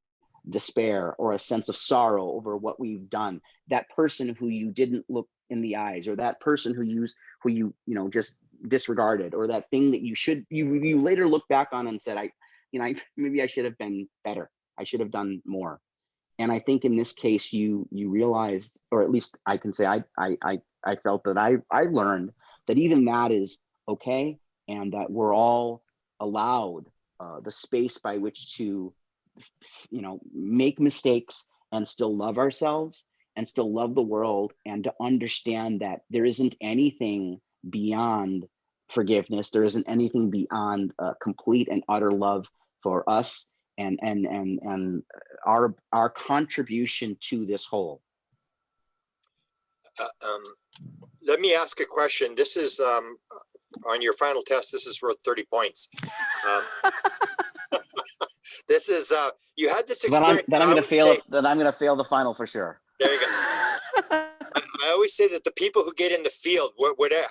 despair, or a sense of sorrow over what we've done. That person who you didn't look in the eyes, or that person who you just disregarded, or that thing that you later look back on and said, maybe I should have been better. I should have done more. And I think in this case, you realized, or at least I can say I felt that I learned that even that is okay, and that we're all allowed the space by which to make mistakes and still love ourselves and still love the world, and to understand that there isn't anything beyond forgiveness. There isn't anything beyond complete and utter love for us and our contribution to this whole. Let me ask a question. This is on your final test. This is worth 30 points. This is you had this experience. Then I'm going to fail. Then I'm going to fail the final for sure. There you go. I always say that the people who get in the field,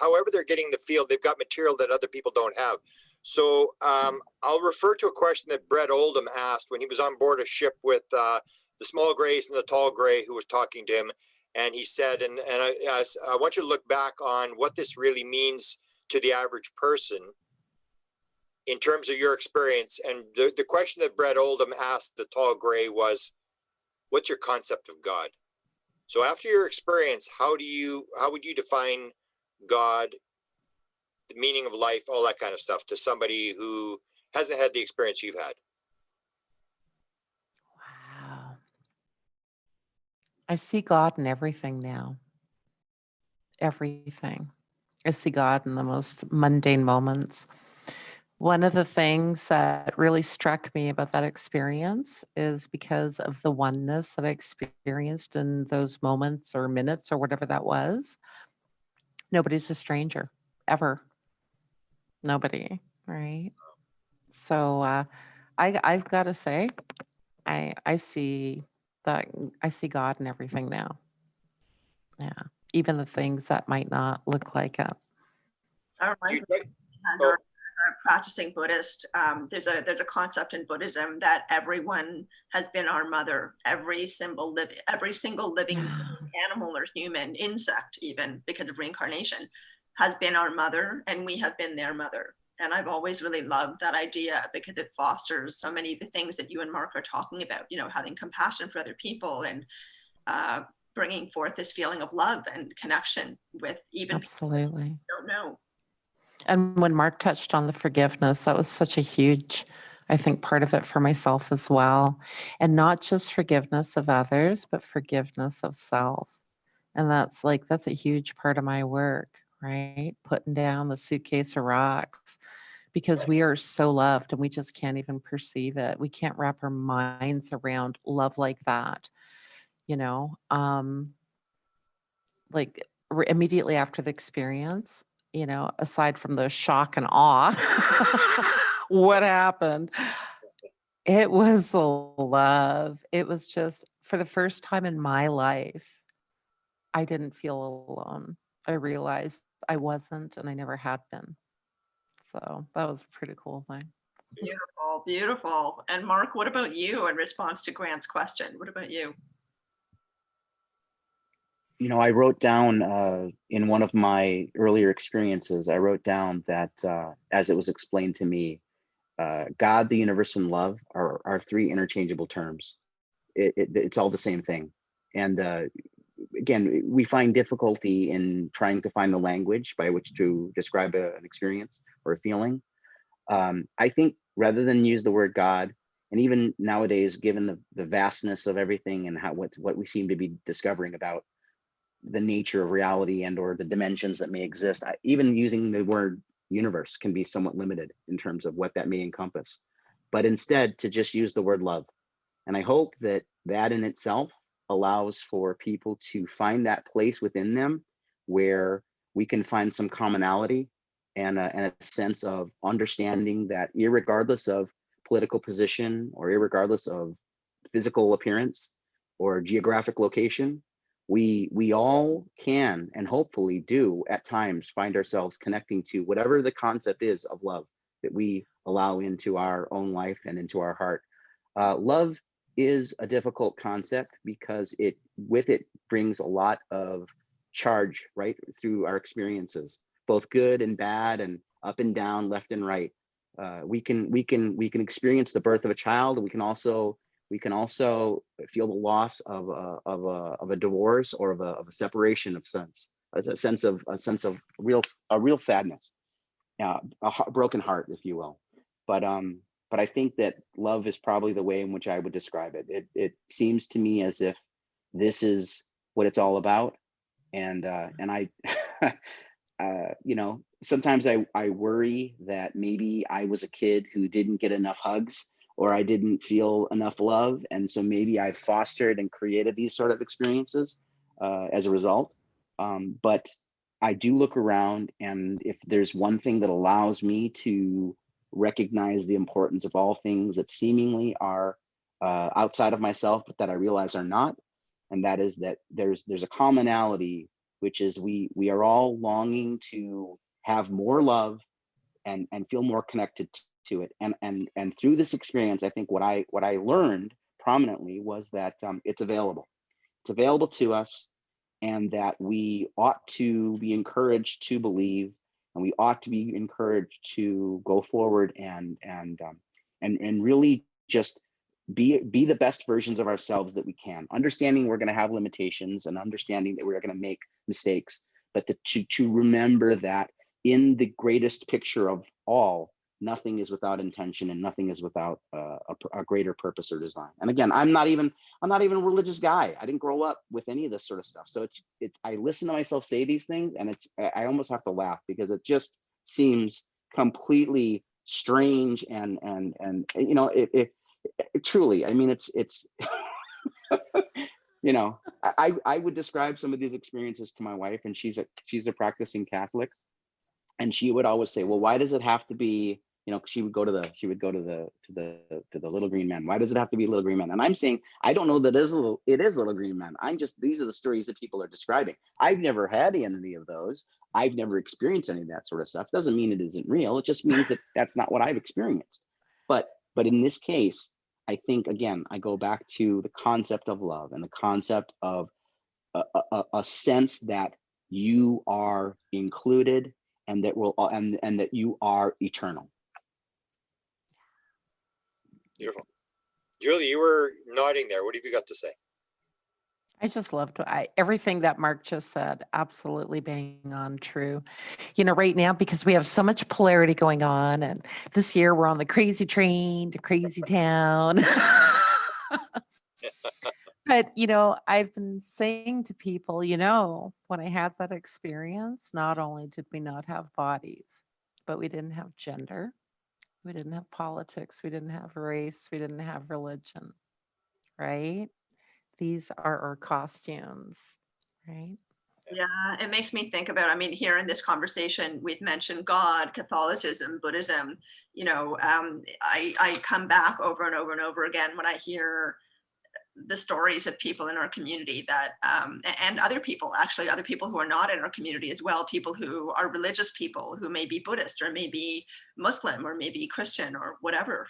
however they're getting in the field, they've got material that other people don't have. So I'll refer to a question that Brett Oldham asked when he was on board a ship with the small grays and the tall gray who was talking to him. And he said, and I want you to look back on what this really means to the average person in terms of your experience. And the question that Brett Oldham asked the tall gray was, what's your concept of God? So after your experience, how would you define God, the meaning of life, all that kind of stuff, to somebody who hasn't had the experience you've had? Wow. I see God in everything now. Everything. I see God in the most mundane moments. One of the things that really struck me about that experience is because of the oneness that I experienced in those moments or minutes or whatever that was. Nobody's a stranger, ever. Nobody, right? So I've got to say, I see God in everything now. Yeah, even the things that might not look like it. That reminds me, as a practicing Buddhist, there's a concept in Buddhism that everyone has been our mother. Every single living animal or human, insect, even because of reincarnation, has been our mother, and we have been their mother. And I've always really loved that idea because it fosters so many of the things that you and Mark are talking about, having compassion for other people and bringing forth this feeling of love and connection with even Absolutely. people you don't know. And when Mark touched on the forgiveness, that was such a huge, I think, part of it for myself as well. And not just forgiveness of others, but forgiveness of self. And that's a huge part of my work, right? Putting down the suitcase of rocks, because we are so loved and we just can't even perceive it. We can't wrap our minds around love like that, you know. Like immediately after the experience, you know, aside from the shock and awe, what happened? It was love. It was just for the first time in my life, I didn't feel alone. I realized I wasn't and I never had been. So that was a pretty cool thing. Beautiful, beautiful. And Mark, what about you in response to Grant's question? What about you? You know, I wrote down in one of my earlier experiences, I wrote down that as it was explained to me, God, the universe, and love are three interchangeable terms. It's all the same thing. And again, we find difficulty in trying to find the language by which to describe an experience or a feeling. I think rather than use the word God, and even nowadays, given the vastness of everything and what we seem to be discovering about the nature of reality and or the dimensions that may exist, even using the word universe can be somewhat limited in terms of what that may encompass. But instead, to just use the word love. And I hope that that in itself allows for people to find that place within them where we can find some commonality and a sense of understanding that irregardless of political position or irregardless of physical appearance or geographic location, we all can and hopefully do at times find ourselves connecting to whatever the concept is of love that we allow into our own life and into our heart. Love is a difficult concept because it brings a lot of charge right through our experiences, both good and bad and up and down, left and right. We can experience the birth of a child. We can also feel the loss of a divorce or of a separation of sense, a sense of real sadness, a broken heart, if you will. But I think that love is probably the way in which I would describe it. It seems to me as if this is what it's all about, and I, you know, sometimes I worry that maybe I was a kid who didn't get enough hugs or I didn't feel enough love, and so maybe I fostered and created these sort of experiences as a result. But I do look around, and if there's one thing that allows me to recognize the importance of all things that seemingly are outside of myself, but that I realize are not, and that is that there's a commonality, which is we are all longing to have more love and feel more connected to it. And through this experience, I think what I learned prominently was that it's available. It's available to us, and that we ought to be encouraged to believe, and we ought to be encouraged to go forward and really just be the best versions of ourselves that we can, understanding we're going to have limitations and understanding that we're going to make mistakes, but to remember that in the greatest picture of all, nothing is without intention and nothing is without a greater purpose or design. And again, I'm not even a religious guy. I didn't grow up with any of this sort of stuff. So it's I listen to myself say these things, and I almost have to laugh because it just seems completely strange and you know, it truly, I mean, it's you know, I would describe some of these experiences to my wife, and she's a practicing Catholic, and she would always say, well, why does it have to be, you know, she would go to the little green man. Why does it have to be little green man? And I'm saying, I don't know that it is little green man. These are the stories that people are describing. I've never had any of those. I've never experienced any of that sort of stuff. Doesn't mean it isn't real. It just means that that's not what I've experienced. But in this case, I think, again, I go back to the concept of love and the concept of a sense that you are included and that and that you are eternal. Beautiful. Julie, you were nodding there. What have you got to say? I just loved everything that Mark just said. Absolutely bang on true. You know, right now, because we have so much polarity going on, and this year we're on the crazy train to crazy town. But, you know, I've been saying to people, you know, when I had that experience, not only did we not have bodies, but we didn't have gender, We didn't have politics. We didn't have race. We didn't have religion, right? These are our costumes, right? Yeah, it makes me think about, I mean, here in this conversation, we've mentioned God, Catholicism, Buddhism. I come back over and over and over again when I hear the stories of people in our community that, and other people, actually, other people who are not in our community as well, people who are religious people, who may be Buddhist or maybe Muslim or maybe Christian or whatever,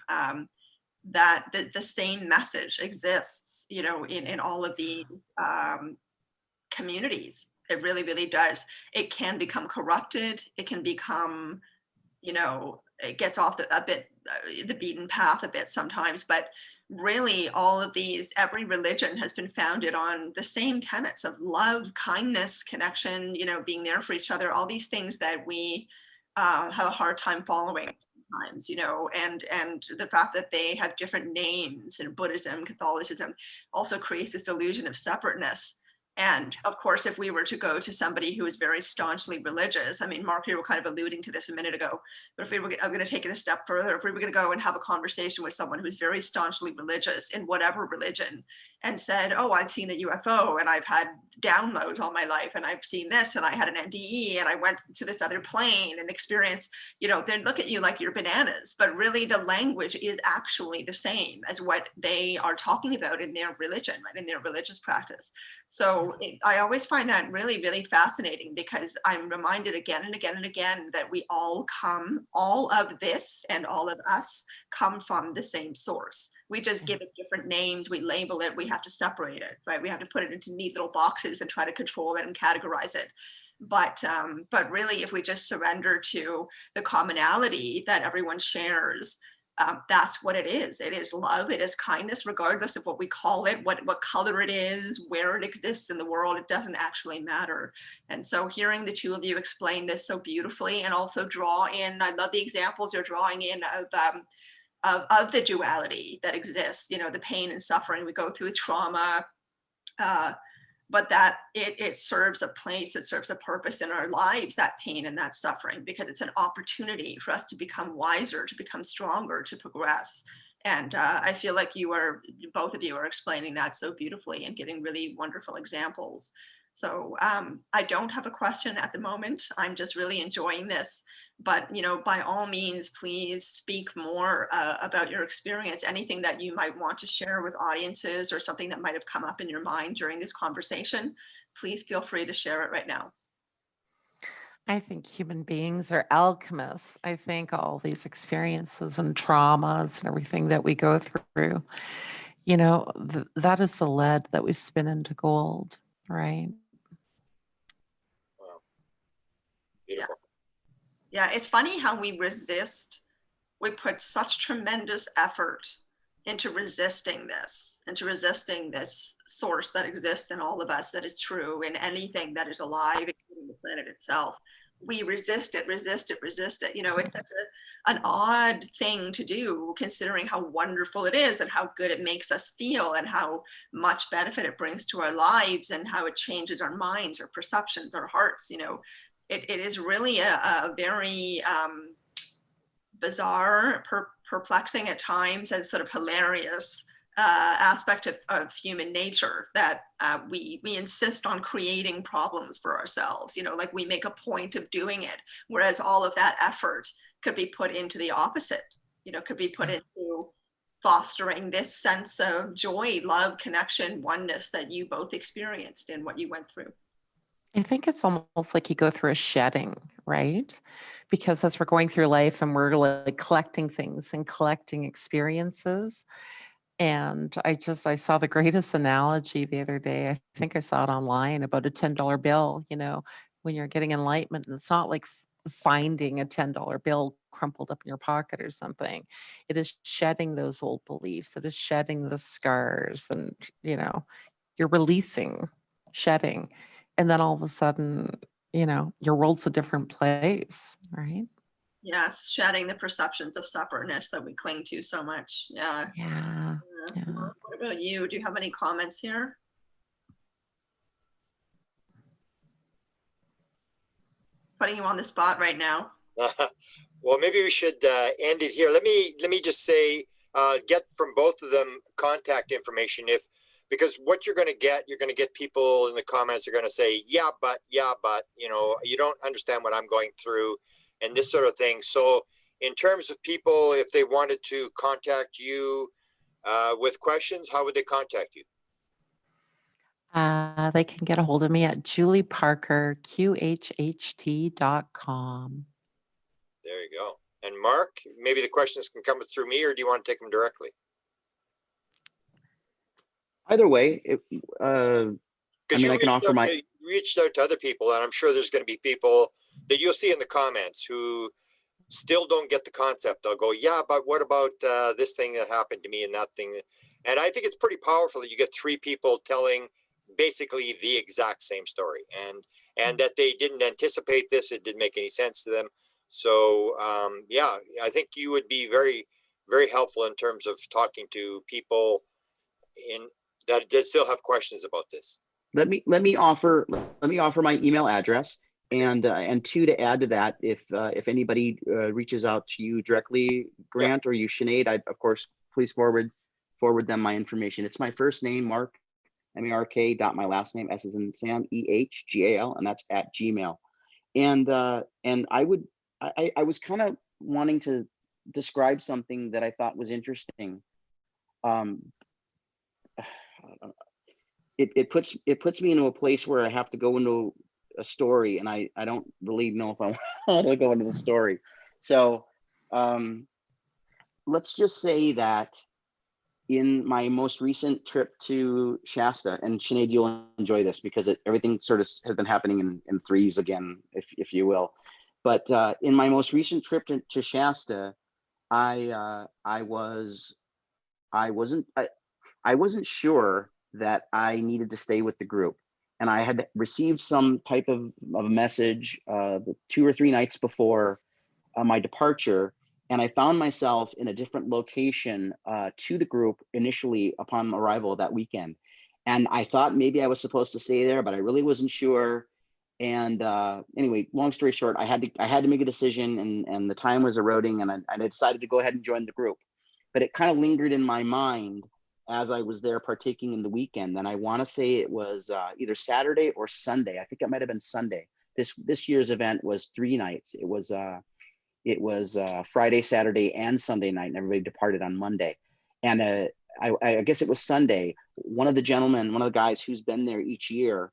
that the same message exists, in all of these communities. It really, really does. It can become corrupted. It can become, it gets off a bit, the beaten path a bit sometimes, but really all of these, every religion has been founded on the same tenets of love, kindness, connection, being there for each other, all these things that we have a hard time following sometimes, and the fact that they have different names in Buddhism, Catholicism also creates this illusion of separateness. And of course, if we were to go to somebody who is very staunchly religious, I mean, Mark, you were kind of alluding to this a minute ago, but if we were, I'm going to take it a step further, if we were going to go and have a conversation with someone who's very staunchly religious in whatever religion and said, oh, I've seen a UFO and I've had downloads all my life and I've seen this and I had an NDE and I went to this other plane and experienced, they'd look at you like you're bananas, but really the language is actually the same as what they are talking about in their religion, right, in their religious practice. So I always find that really, really fascinating because I'm reminded again and again and again that we all of this and all of us come from the same source. We just give it different names, we label it, we have to separate it, right? We have to put it into neat little boxes and try to control it and categorize it. But really, if we just surrender to the commonality that everyone shares, that's what it is. It is love, it is kindness, regardless of what we call it, what color it is, where it exists in the world, it doesn't actually matter. And so hearing the two of you explain this so beautifully and also draw in, I love the examples you're drawing in of the duality that exists, the pain and suffering we go through, trauma, but that it serves a place, it serves a purpose in our lives, that pain and that suffering, because it's an opportunity for us to become wiser, to become stronger, to progress. And I feel like both of you are explaining that so beautifully and giving really wonderful examples. So I don't have a question at the moment. I'm just really enjoying this. But, by all means, please speak more about your experience, anything that you might want to share with audiences or something that might have come up in your mind during this conversation. Please feel free to share it right now. I think human beings are alchemists. I think all these experiences and traumas and everything that we go through, that is the lead that we spin into gold, right? Wow. Beautiful. Yeah, it's funny how we put such tremendous effort into resisting this source that exists in all of us, that is true in anything that is alive, including the planet itself. We resist it. It's such an odd thing to do, considering how wonderful it is and how good it makes us feel and how much benefit it brings to our lives and how it changes our minds, our perceptions, our hearts. It is really a very bizarre, perplexing at times, and sort of hilarious aspect of human nature that we insist on creating problems for ourselves. Like we make a point of doing it, whereas all of that effort could be put into the opposite. Could be put into fostering this sense of joy, love, connection, oneness that you both experienced in what you went through. I think it's almost like you go through a shedding, right? Because as we're going through life and we're like collecting things and collecting experiences. And I saw the greatest analogy the other day. I think I saw it online about a $10 bill, when you're getting enlightenment. And it's not like finding a $10 bill crumpled up in your pocket or something. It is shedding those old beliefs. It is shedding the scars, and, you're releasing, shedding. And then all of a sudden, your world's a different place, right? Yes, shedding the perceptions of separateness that we cling to so much. Yeah. Yeah. What about you? Do you have any comments here? Putting you on the spot right now. Well, maybe we should end it here. Let me just say, get from both of them contact information. Because what you're going to get people in the comments are going to say, yeah, but, you know, you don't understand what I'm going through and this sort of thing. So in terms of people, if they wanted to contact you with questions, how would they contact you? They can get a hold of me at julieparkerqhht.com. There you go. And Mark, maybe the questions can come through me, or do you want to take them directly? Either way, I Because mean, I can offer my. you reached out to other people, and I'm sure there's going to be people that you'll see in the comments who still don't get the concept. They'll go, yeah, but what about this thing that happened to me and that thing? And I think it's pretty powerful that you get three people telling basically the exact same story, and that they didn't anticipate this. It didn't make any sense to them. So yeah, I think you would be very, very helpful in terms of talking to people that still have questions about this. Let me offer my email address, and two, to add to that, if anybody reaches out to you directly, Grant, or you, Sinead, I of course please forward them my information. It's my first name, Mark, M-A-R-K, dot my last name, S as in Sam, E-H-G-A-L, and that's at Gmail. And I was kind of wanting to describe something that I thought was interesting. It puts me into a place where I have to go into a story, and I don't really know if I want to go into the story. So let's just say that in my most recent trip to Shasta, and Sinead, you'll enjoy this because everything sort of has been happening in threes again, if you will. But in my most recent trip to Shasta, I wasn't sure that I needed to stay with the group. And I had received some type of a message 2 or 3 nights before my departure. And I found myself in a different location to the group initially upon arrival that weekend. And I thought maybe I was supposed to stay there, but I really wasn't sure. And anyway, long story short, I had to make a decision, and the time was eroding, and I decided to go ahead and join the group. But it kind of lingered in my mind as I was there partaking in the weekend. And I want to say it was either Saturday or Sunday. I think it might have been Sunday. This year's event was 3 nights. It was Friday, Saturday, and Sunday night, and everybody departed on Monday. And I guess it was Sunday. One of the guys who's been there each year,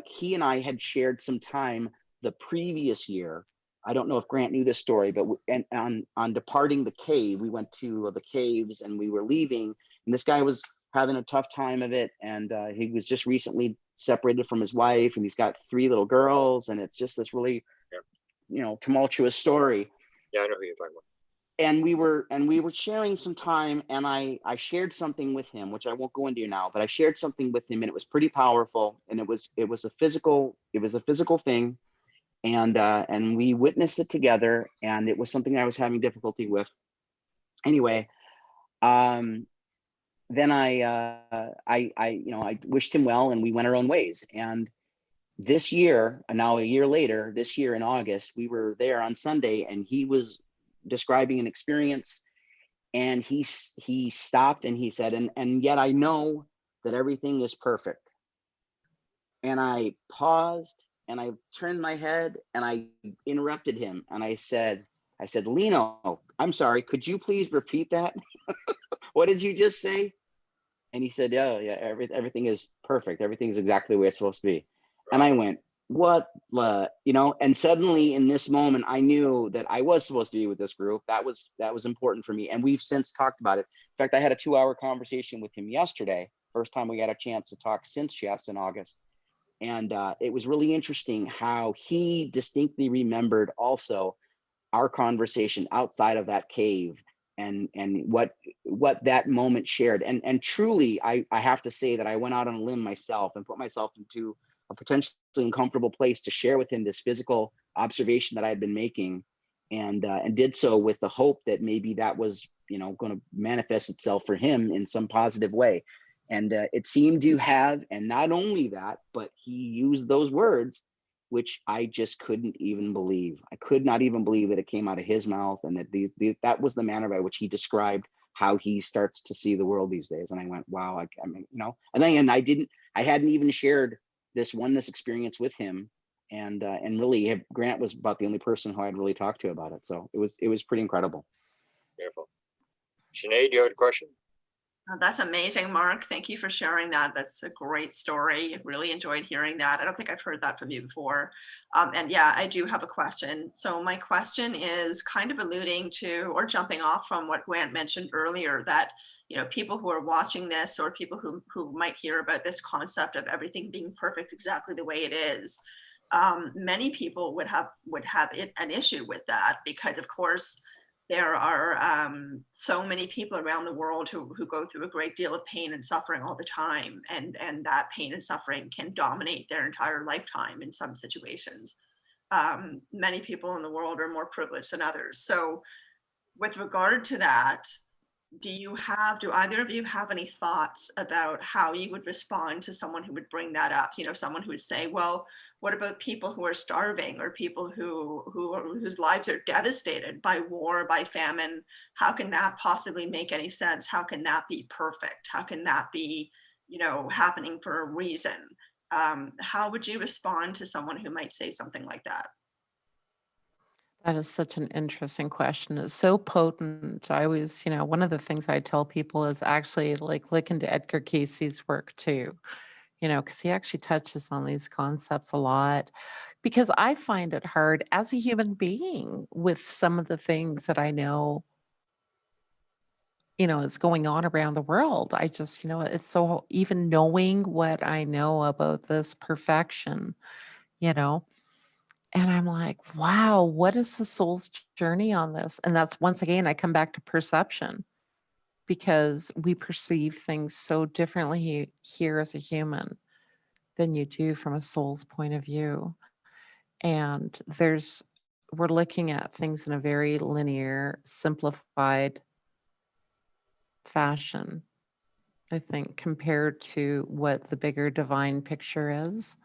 he and I had shared some time the previous year. I don't know if Grant knew this story, but on departing the cave, we went to the caves and we were leaving, and this guy was having a tough time of it. And he was just recently separated from his wife, and he's got 3 little girls, and it's just this really, tumultuous story. Yeah, I know who you're talking about. And we were sharing some time, and I shared something with him, which I won't go into now, but I shared something with him, and it was pretty powerful, and it was a physical thing. And we witnessed it together, and it was something I was having difficulty with. Anyway, then I wished him well, and we went our own ways. And this year, now a year later, this year in August, we were there on Sunday, and he was describing an experience, and he stopped and he said, and yet I know that everything is perfect. And I paused, and I turned my head, and I interrupted him, and I said, Lino, I'm sorry, could you please repeat that? What did you just say? And he said, oh yeah, everything is perfect. Everything is exactly the way it's supposed to be. Right. And I went, what, and suddenly in this moment, I knew that I was supposed to be with this group. That was important for me. And we've since talked about it. In fact, I had a 2-hour conversation with him yesterday. First time we had a chance to talk since Shasta in August. And it was really interesting how he distinctly remembered also our conversation outside of that cave, and what that moment shared. And truly, I have to say that I went out on a limb myself and put myself into a potentially uncomfortable place to share with him this physical observation that I had been making, and did so with the hope that maybe that was, going to manifest itself for him in some positive way. And it seemed to have. And not only that, but he used those words. which I just couldn't even believe. I could not even believe that it came out of his mouth, and that that was the manner by which he described how he starts to see the world these days. And I went, wow, I mean, you know, and then I hadn't even shared this oneness experience with him. And really Grant was about the only person who I'd really talked to about it. So it was pretty incredible. Beautiful. Sinead, do you have a question? That's amazing, Mark. Thank you for sharing that. That's a great story. I really enjoyed hearing that. I don't think I've heard that from you before. And yeah, I do have a question. So my question is kind of alluding to or jumping off from what Grant mentioned earlier, that, you know, people who are watching this or people who might hear about this concept of everything being perfect exactly the way it is, many people would have an issue with that, because of course, there are so many people around the world who go through a great deal of pain and suffering all the time. And that pain and suffering can dominate their entire lifetime in some situations. Many people in the world are more privileged than others. So with regard to that, do either of you have any thoughts about how you would respond to someone who would bring that up? You know, someone who would say, well, what about people who are starving, or people whose lives are devastated by war, by famine? How can that possibly make any sense? How can that be perfect? How can that be, you know, happening for a reason? How would you respond to someone who might say something like that? That is such an interesting question. It's so potent. I always, you know, one of the things I tell people is actually like look into Edgar Casey's work too, you know, because he actually touches on these concepts a lot. Because I find it hard as a human being with some of the things that I know, you know, is going on around the world. I just, you know, it's so, even knowing what I know about this perfection, you know, and I'm like, wow, what is the soul's journey on this? And that's, once again, I come back to perception, because we perceive things so differently here as a human than you do from a soul's point of view. And we're looking at things in a very linear, simplified fashion, I think, compared to what the bigger divine picture is.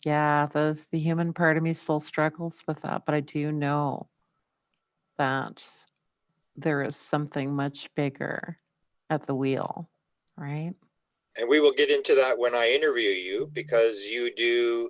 Yeah, the human part of me still struggles with that, but I do know that there is something much bigger at the wheel, right? And we will get into that when I interview you, because you do.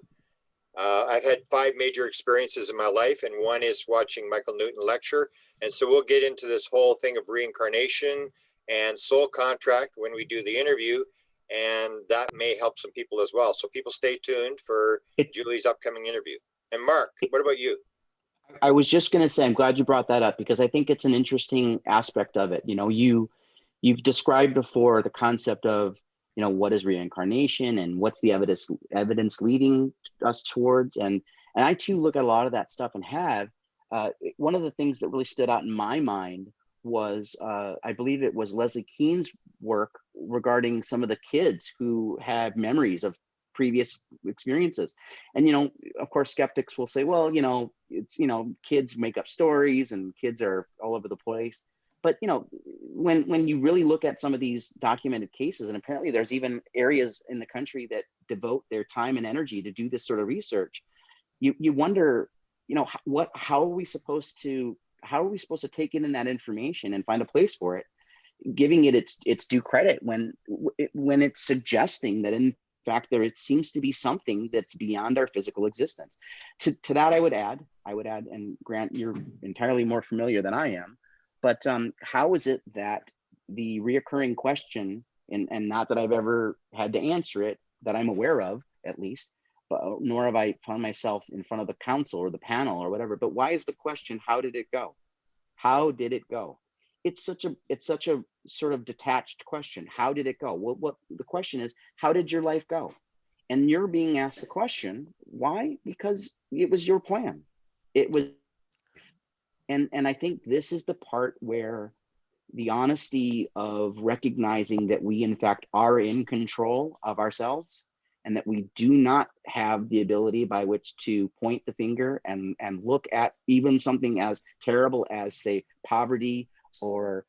I've had 5 major experiences in my life, and one is watching Michael Newton lecture. And so we'll get into this whole thing of reincarnation and soul contract when we do the interview, and that may help some people as well. So people stay tuned for Julie's upcoming interview. And Mark, what about you? I was just going to say, I'm glad you brought that up, because I think it's an interesting aspect of it. You know, you've described before the concept of, you know, what is reincarnation and what's the evidence leading us towards. And I too look at a lot of that stuff and have, one of the things that really stood out in my mind was, I believe it was Leslie Kean's work regarding some of the kids who have memories of previous experiences. And, you know, of course, skeptics will say, well, you know, it's, you know, kids make up stories and kids are all over the place. But, you know, when you really look at some of these documented cases, and apparently there's even areas in the country that devote their time and energy to do this sort of research, you wonder, you know, how are we supposed to take in that information and find a place for it, giving it its due credit when it's suggesting that in fact it seems to be something that's beyond our physical existence. To that I would add, and Grant, you're entirely more familiar than I am, but how is it that the reoccurring question, and not that I've ever had to answer it, that I'm aware of at least, but nor have I found myself in front of the council or the panel or whatever, but why is the question, how did it go? How did it go? It's such a sort of detached question. How did it go? Well, what the question is, how did your life go? And you're being asked the question, why? Because it was your plan. It was. And I think this is the part where the honesty of recognizing that we in fact are in control of ourselves, and that we do not have the ability by which to point the finger and look at even something as terrible as, say, poverty or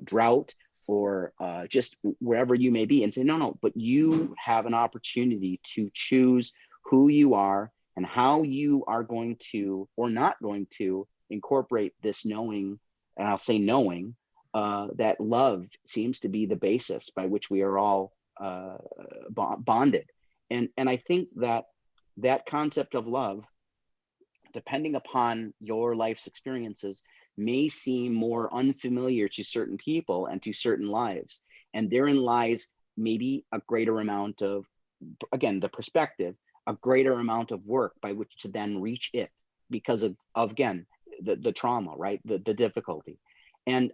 drought, or just wherever you may be, and say, no, but you have an opportunity to choose who you are and how you are going to or not going to incorporate this knowing, and I'll say knowing, that love seems to be the basis by which we are all bonded. And I think that concept of love, depending upon your life's experiences, may seem more unfamiliar to certain people and to certain lives. And therein lies maybe a greater amount of, again, the perspective, a greater amount of work by which to then reach it because of again, the trauma, right? The difficulty. And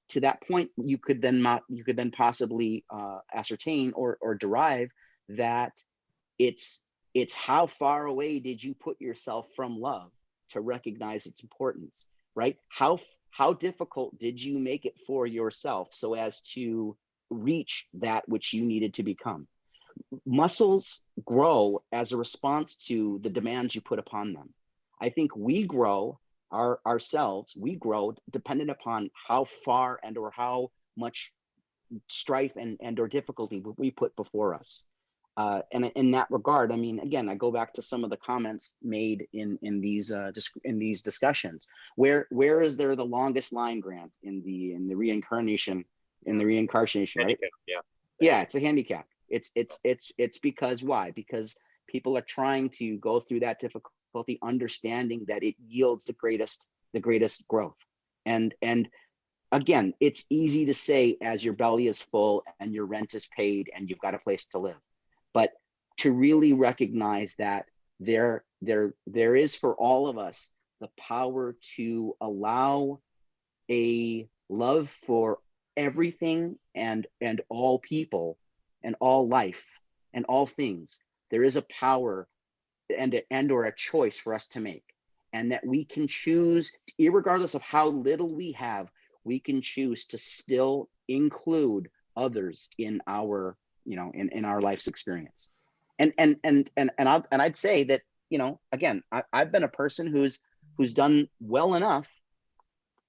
to that point, you could then possibly ascertain or derive that it's how far away did you put yourself from love to recognize its importance, right? How difficult did you make it for yourself so as to reach that which you needed to become? Muscles grow as a response to the demands you put upon them. I think we grow ourselves, we grow dependent upon how far and or how much strife and or difficulty we put before us. And in that regard, I mean, again, I go back to some of the comments made in these discussions. Where is there the longest line, Grant, in the reincarnation, right? Yeah, it's a handicap. It's because why? Because people are trying to go through that difficulty, understanding that it yields the greatest growth. And again, it's easy to say as your belly is full and your rent is paid and you've got a place to live. But to really recognize that there is for all of us the power to allow a love for everything and all people and all life and all things. There is a power and or a choice for us to make, and that we can choose, irregardless of how little we have, we can choose to still include others in our, in our life's experience. And I'd say that, again, I've been a person who's done well enough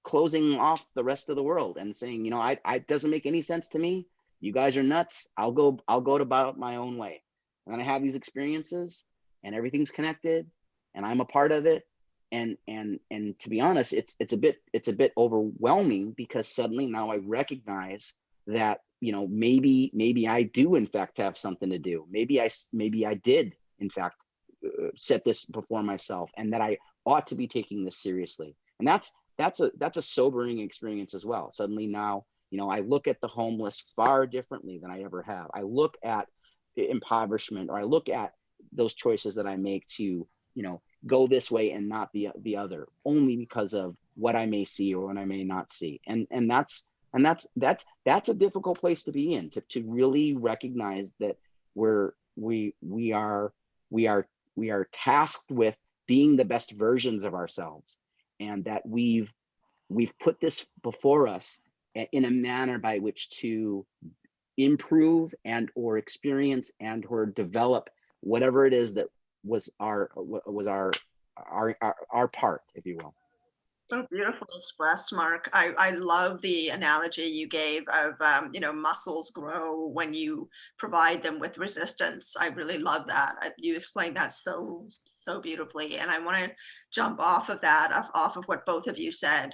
closing off the rest of the world and saying, it doesn't make any sense to me. You guys are nuts. I'll go about my own way. And then I have these experiences and everything's connected and I'm a part of it. And to be honest, it's a bit overwhelming, because suddenly now I recognize that, maybe I do in fact have something to do. Maybe I did in fact set this before myself, and that I ought to be taking this seriously. And that's a sobering experience as well. Suddenly now, I look at the homeless far differently than I ever have. I look at impoverishment, or I look at those choices that I make to, go this way and not the other, only because of what I may see or what I may not see. And that's a difficult place to be in, to really recognize that we are tasked with being the best versions of ourselves, and that we've put this before us in a manner by which to improve and or experience and or develop whatever it is that was our part, if you will. So beautifully expressed, Mark. I love the analogy you gave of, muscles grow when you provide them with resistance. I really love that. You explained that so beautifully. And I want to jump off of that, off of what both of you said,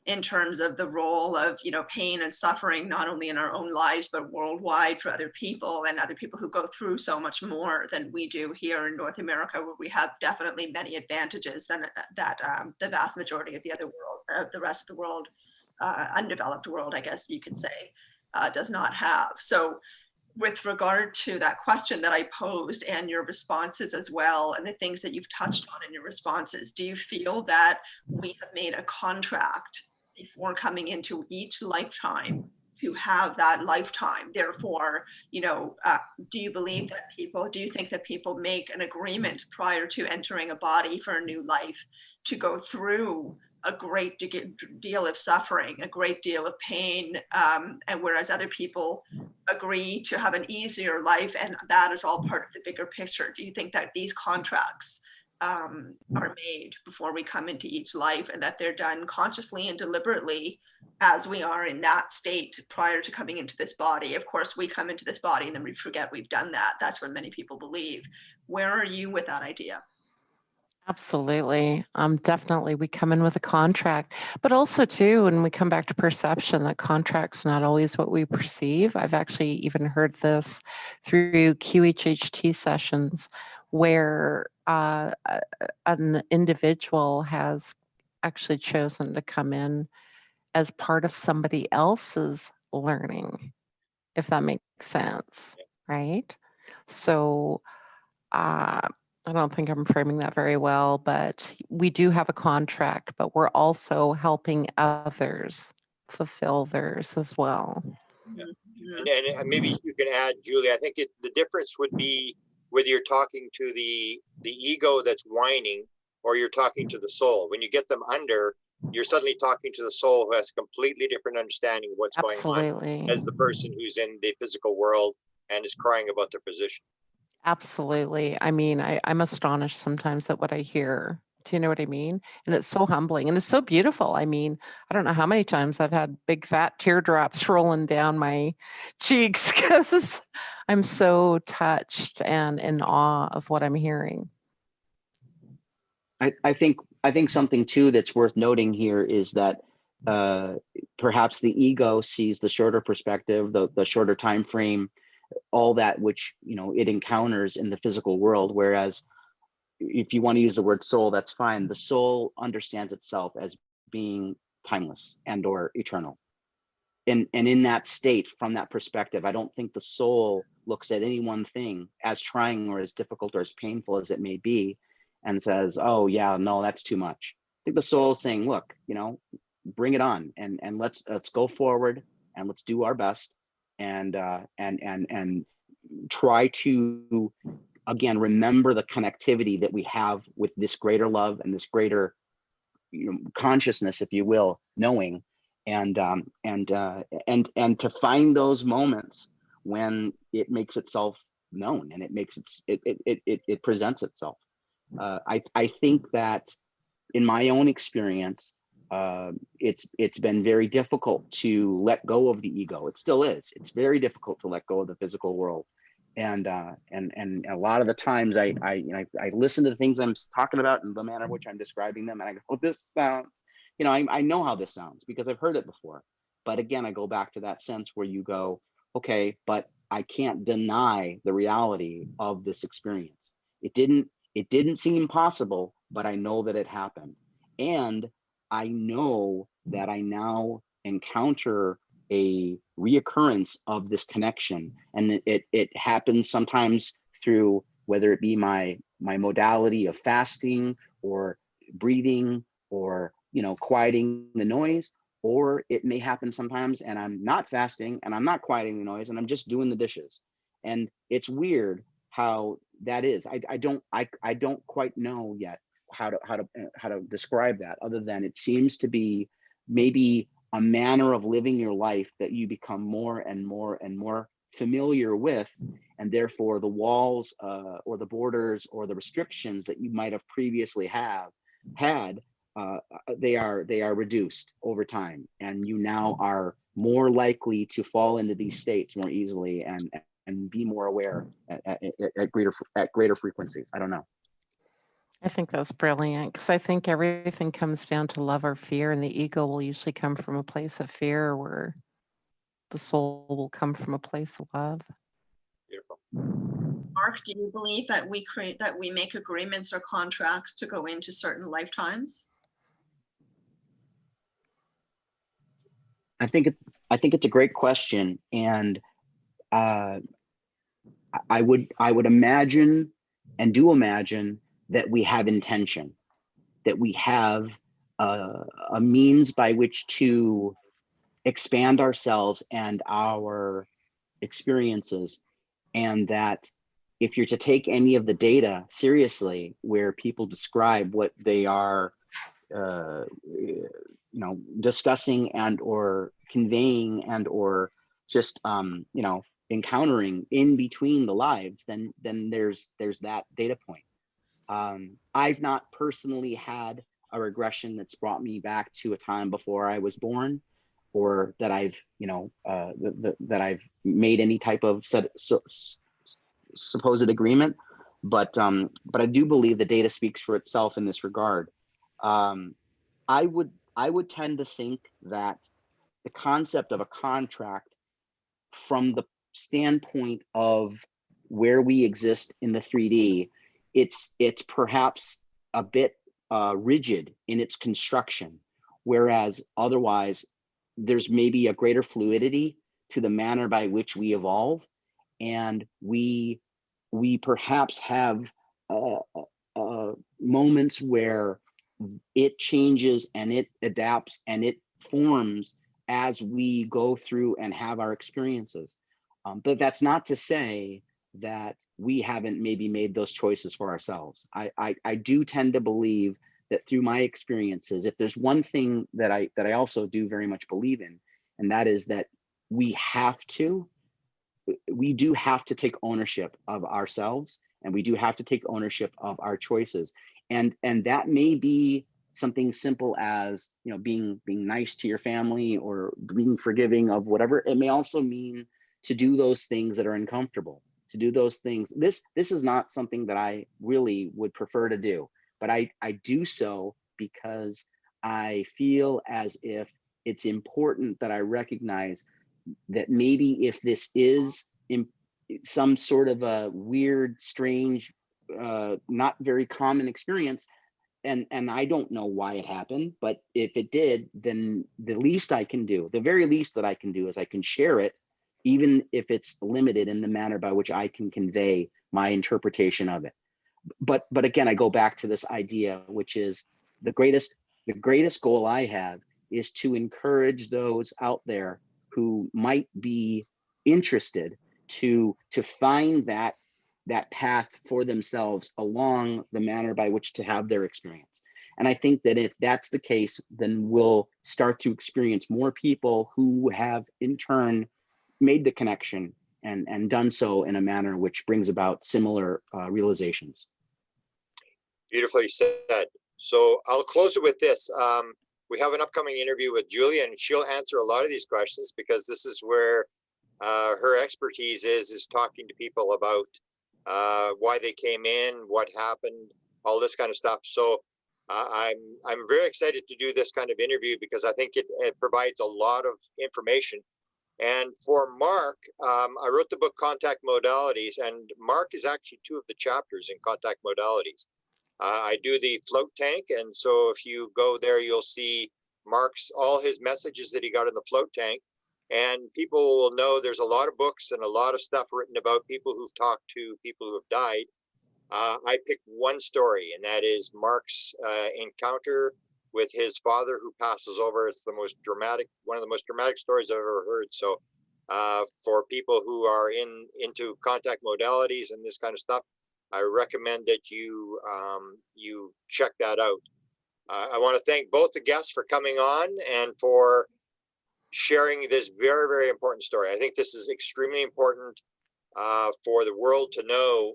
in terms of the role of, pain and suffering, not only in our own lives, but worldwide for other people, and other people who go through so much more than we do here in North America, where we have definitely many advantages than that the vast majority of the rest of the world, undeveloped world, I guess you could say, does not have. So with regard to that question that I posed and your responses as well, and the things that you've touched on in your responses, do you feel that we have made a contract before coming into each lifetime to have that lifetime? Therefore, do you believe that do you think that people make an agreement prior to entering a body for a new life to go through a great deal of suffering, a great deal of pain, and whereas other people agree to have an easier life, and that is all part of the bigger picture? Do you think that these contracts are made before we come into each life, and that they're done consciously and deliberately as we are in that state prior to coming into this body. Of course, we come into this body and then we forget we've done that. That's what many people believe. Where are you with that idea? Absolutely. Definitely we come in with a contract, but also too, when we come back to perception, that contract's not always what we perceive. I've actually even heard this through QHHT sessions where an individual has actually chosen to come in as part of somebody else's learning, if that makes sense, right? So I don't think I'm framing that very well, but we do have a contract, but we're also helping others fulfill theirs as well. And maybe you can add, Julie, I think the difference would be whether you're talking to the ego that's whining or you're talking to the soul. When you get them under, you're suddenly talking to the soul who has a completely different understanding of what's going on Absolutely. as the person who's in the physical world and is crying about their position. Absolutely. I mean, I'm astonished sometimes at what I hear. Do you know what I mean? And it's so humbling and it's so beautiful. I mean, I don't know how many times I've had big fat teardrops rolling down my cheeks because I'm so touched and in awe of what I'm hearing. I think something too that's worth noting here is that perhaps the ego sees the shorter perspective, the shorter time frame, all that which it encounters in the physical world, whereas if you want to use the word soul, that's fine. The soul understands itself as being timeless and or eternal. And in that state, from that perspective, I don't think the soul looks at any one thing as trying or as difficult or as painful as it may be and says, oh yeah, no, that's too much. I think the soul is saying, look, bring it on and let's go forward and let's do our best and try to again remember the connectivity that we have with this greater love and this greater consciousness, if you will, knowing, and to find those moments when it makes itself known and it presents itself. I think that in my own experience, it's been very difficult to let go of the ego. It still is. It's very difficult to let go of the physical world, and a lot of the times I listen to the things I'm talking about in the manner in which I'm describing them, and I go, oh, this sounds, I know how this sounds because I've heard it before. But again, I go back to that sense where you go, okay, but I can't deny the reality of this experience. It didn't seem possible, but I know that it happened. And I know that I now encounter a reoccurrence of this connection. And it happens sometimes through whether it be my modality of fasting or breathing or, quieting the noise, or it may happen sometimes and I'm not fasting and I'm not quieting the noise and I'm just doing the dishes. And it's weird how that is. I don't quite know yet how to describe that, other than it seems to be maybe a manner of living your life that you become more and more and more familiar with, and therefore the walls or the borders or the restrictions that you might have previously had they are reduced over time, and you now are more likely to fall into these states more easily and be more aware at greater frequencies. I don't know. I think that's brilliant because I think everything comes down to love or fear, and the ego will usually come from a place of fear, where the soul will come from a place of love. Beautiful. Mark, do you believe that we make agreements or contracts to go into certain lifetimes? I think it's a great question, and I would imagine and do imagine that we have intention, that we have a means by which to expand ourselves and our experiences, and that if you're to take any of the data seriously, where people describe what they are discussing and or conveying and or just encountering in between the lives, then there's that data point. I've not personally had a regression that's brought me back to a time before I was born, or that I've, that I've made any type of supposed agreement. But I do believe the data speaks for itself in this regard. Um, I would tend to think that the concept of a contract, from the standpoint of where we exist in the 3D, it's perhaps a bit rigid in its construction, whereas otherwise there's maybe a greater fluidity to the manner by which we evolve, and we perhaps have moments where it changes and it adapts and it forms as we go through and have our experiences. But that's not to say that we haven't maybe made those choices for ourselves. I do tend to believe that through my experiences, if there's one thing that I also do very much believe in, and that is that we do have to take ownership of ourselves, and we do have to take ownership of our choices. And that may be something simple as, being nice to your family, or being forgiving of whatever. It may also mean to do those things that are uncomfortable, to do those things. This is not something that I really would prefer to do, but I do so because I feel as if it's important that I recognize that maybe if this is in some sort of a weird, strange, not very common experience, and I don't know why it happened, but if it did, then the very least that I can do is I can share it, even if it's limited in the manner by which I can convey my interpretation of it. But again, I go back to this idea, which is the greatest goal I have is to encourage those out there who might be interested to find that path for themselves along the manner by which to have their experience. And I think that if that's the case, then we'll start to experience more people who have in turn made the connection and done so in a manner which brings about similar realizations. Beautifully said. So I'll close it with this. We have an upcoming interview with Julia, and she'll answer a lot of these questions, because this is where her expertise is talking to people about why they came in, what happened, all this kind of stuff. So I'm very excited to do this kind of interview, because I think it provides a lot of information. And for Mark, I wrote the book Contact Modalities, and Mark is actually 2 of the chapters in Contact Modalities. I do the float tank, and so if you go there, you'll see Mark's all his messages that he got in the float tank. And people will know there's a lot of books and a lot of stuff written about people who've talked to people who have died. I picked one story, and that is Mark's encounter with his father who passes over. It's one of the most dramatic stories I've ever heard. So for people who are into contact modalities and this kind of stuff, I recommend that you check that out. I want to thank both the guests for coming on and for sharing this very, very important story. I think this is extremely important for the world to know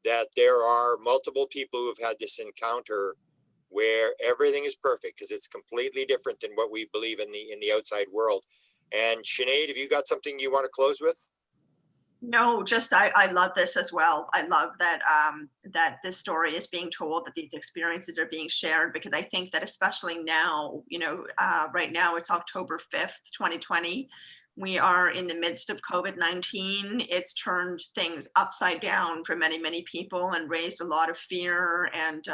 that there are multiple people who have had this encounter where everything is perfect, because it's completely different than what we believe in the outside world. And Sinead, have you got something you want to close with? No, just I love this as well. I love that that this story is being told, that these experiences are being shared, because I think that especially now, right now it's October 5th, 2020. We are in the midst of COVID-19. It's turned things upside down for many, many people and raised a lot of fear and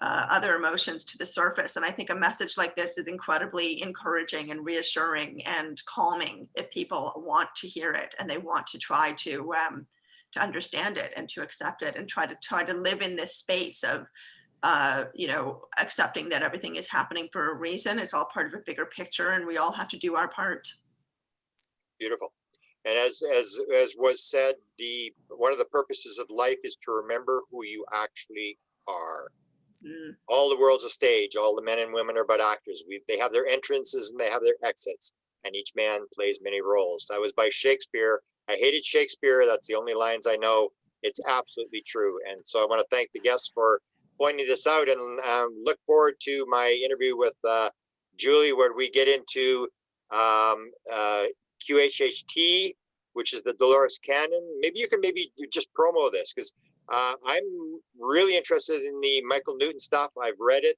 other emotions to the surface. And I think a message like this is incredibly encouraging and reassuring and calming if people want to hear it and they want to try to understand it and to accept it and try to live in this space of accepting that everything is happening for a reason. It's all part of a bigger picture, and we all have to do our part. Beautiful. And as was said, one of the purposes of life is to remember who you actually are. All the world's a stage. All the men and women are but actors. They have their entrances and they have their exits, and each man plays many roles. That was by Shakespeare. I hated Shakespeare. That's the only lines I know. It's absolutely true. And so I want to thank the guests for pointing this out, and look forward to my interview with Julie, where we get into QHHT, which is the Dolores Cannon. Maybe you can just promo this, because I'm really interested in the Michael Newton stuff. I've read it.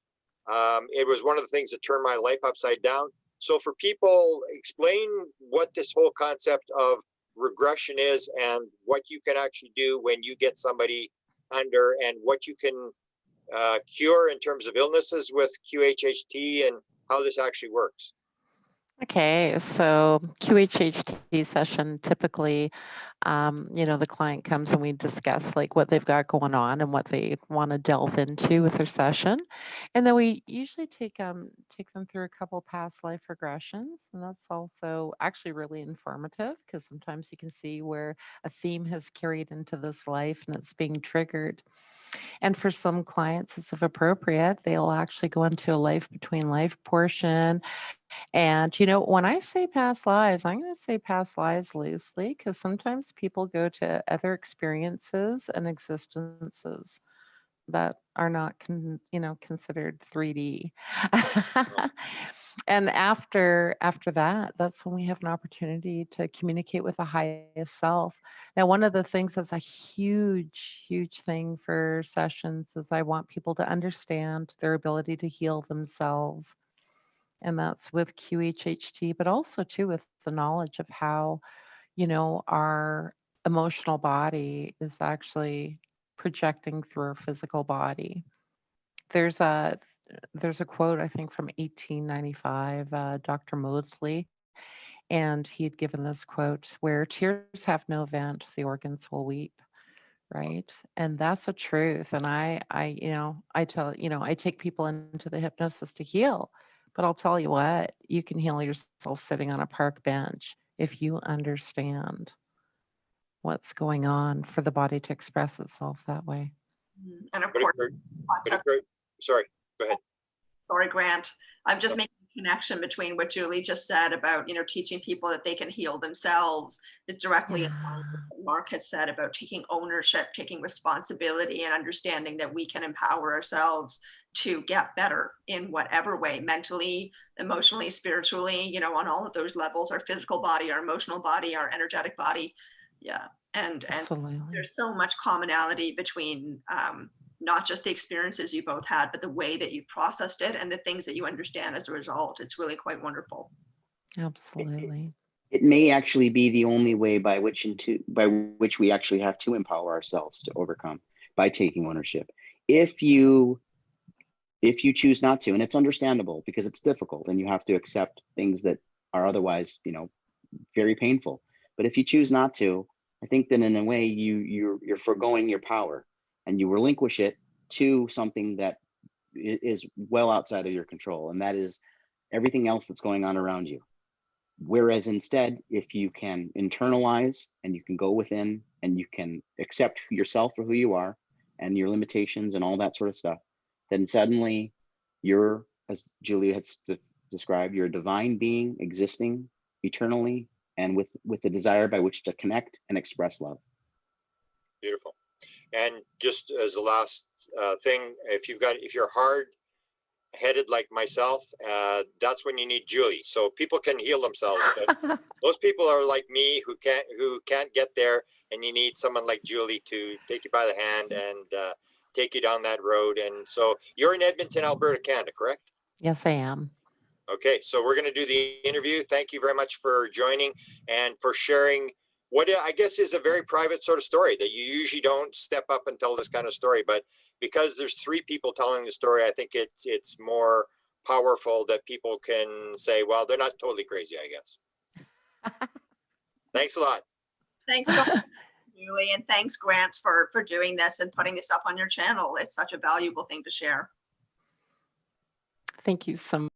It was one of the things that turned my life upside down. So for people, explain what this whole concept of regression is, and what you can actually do when you get somebody under, and what you can cure in terms of illnesses with QHHT, and how this actually works. Okay, so QHHT session, typically, the client comes and we discuss like what they've got going on and what they want to delve into with their session. And then we usually take them through a couple past life regressions. And that's also actually really informative, because sometimes you can see where a theme has carried into this life and it's being triggered. And for some clients, it's if appropriate, they'll actually go into a life between life portion. And, when I say past lives, I'm going to say past lives loosely, because sometimes people go to other experiences and existences that are not, considered 3D. And after that, that's when we have an opportunity to communicate with the highest self. Now, one of the things that's a huge, huge thing for sessions is I want people to understand their ability to heal themselves. And that's with QHHT, but also too with the knowledge of how, our emotional body is actually projecting through our physical body. There's a quote, I think, from 1895, Dr. Mosley, and he had given this quote: "Where tears have no vent, the organs will weep." Right. And that's a truth. And I take people into the hypnosis to heal, but I'll tell you what, you can heal yourself sitting on a park bench if you understand what's going on for the body to express itself that way. And of But course, sorry, go ahead. sorry, Grant. I'm just making a connection between what Julie just said about, teaching people that they can heal themselves. It's directly in line with what Mark had said about taking ownership, taking responsibility, and understanding that we can empower ourselves to get better in whatever way, mentally, emotionally, spiritually, on all of those levels, our physical body, our emotional body, our energetic body. Yeah. And Absolutely. there's so much commonality between not just the experiences you both had, but the way that you processed it and the things that you understand as a result. It's really quite wonderful. Absolutely. It may actually be the only way by which we actually have to empower ourselves to overcome, by taking ownership. If you choose not to, and it's understandable because it's difficult and you have to accept things that are otherwise, very painful. But if you choose not to, I think then in a way you're forgoing your power, and you relinquish it to something that is well outside of your control, and that is everything else that's going on around you. Whereas instead, if you can internalize and you can go within and you can accept yourself for who you are and your limitations and all that sort of stuff, then suddenly you're, as Julia has described, you're a divine being existing eternally, and with the desire by which to connect and express love. Beautiful. And just as a last thing, if you're hard headed like myself, that's when you need Julie. So people can heal themselves, but most people are like me who can't get there, and you need someone like Julie to take you by the hand and take you down that road. And so you're in Edmonton, Alberta, Canada, correct? Yes, I am. Okay, so we're going to do the interview. Thank you very much for joining and for sharing what I guess is a very private sort of story that you usually don't step up and tell this kind of story. But because there's 3 people telling the story, I think it's more powerful that people can say, well, they're not totally crazy, I guess. Thanks a lot. Thanks so much, Julie, and thanks, Grant, for doing this and putting this up on your channel. It's such a valuable thing to share. Thank you so much.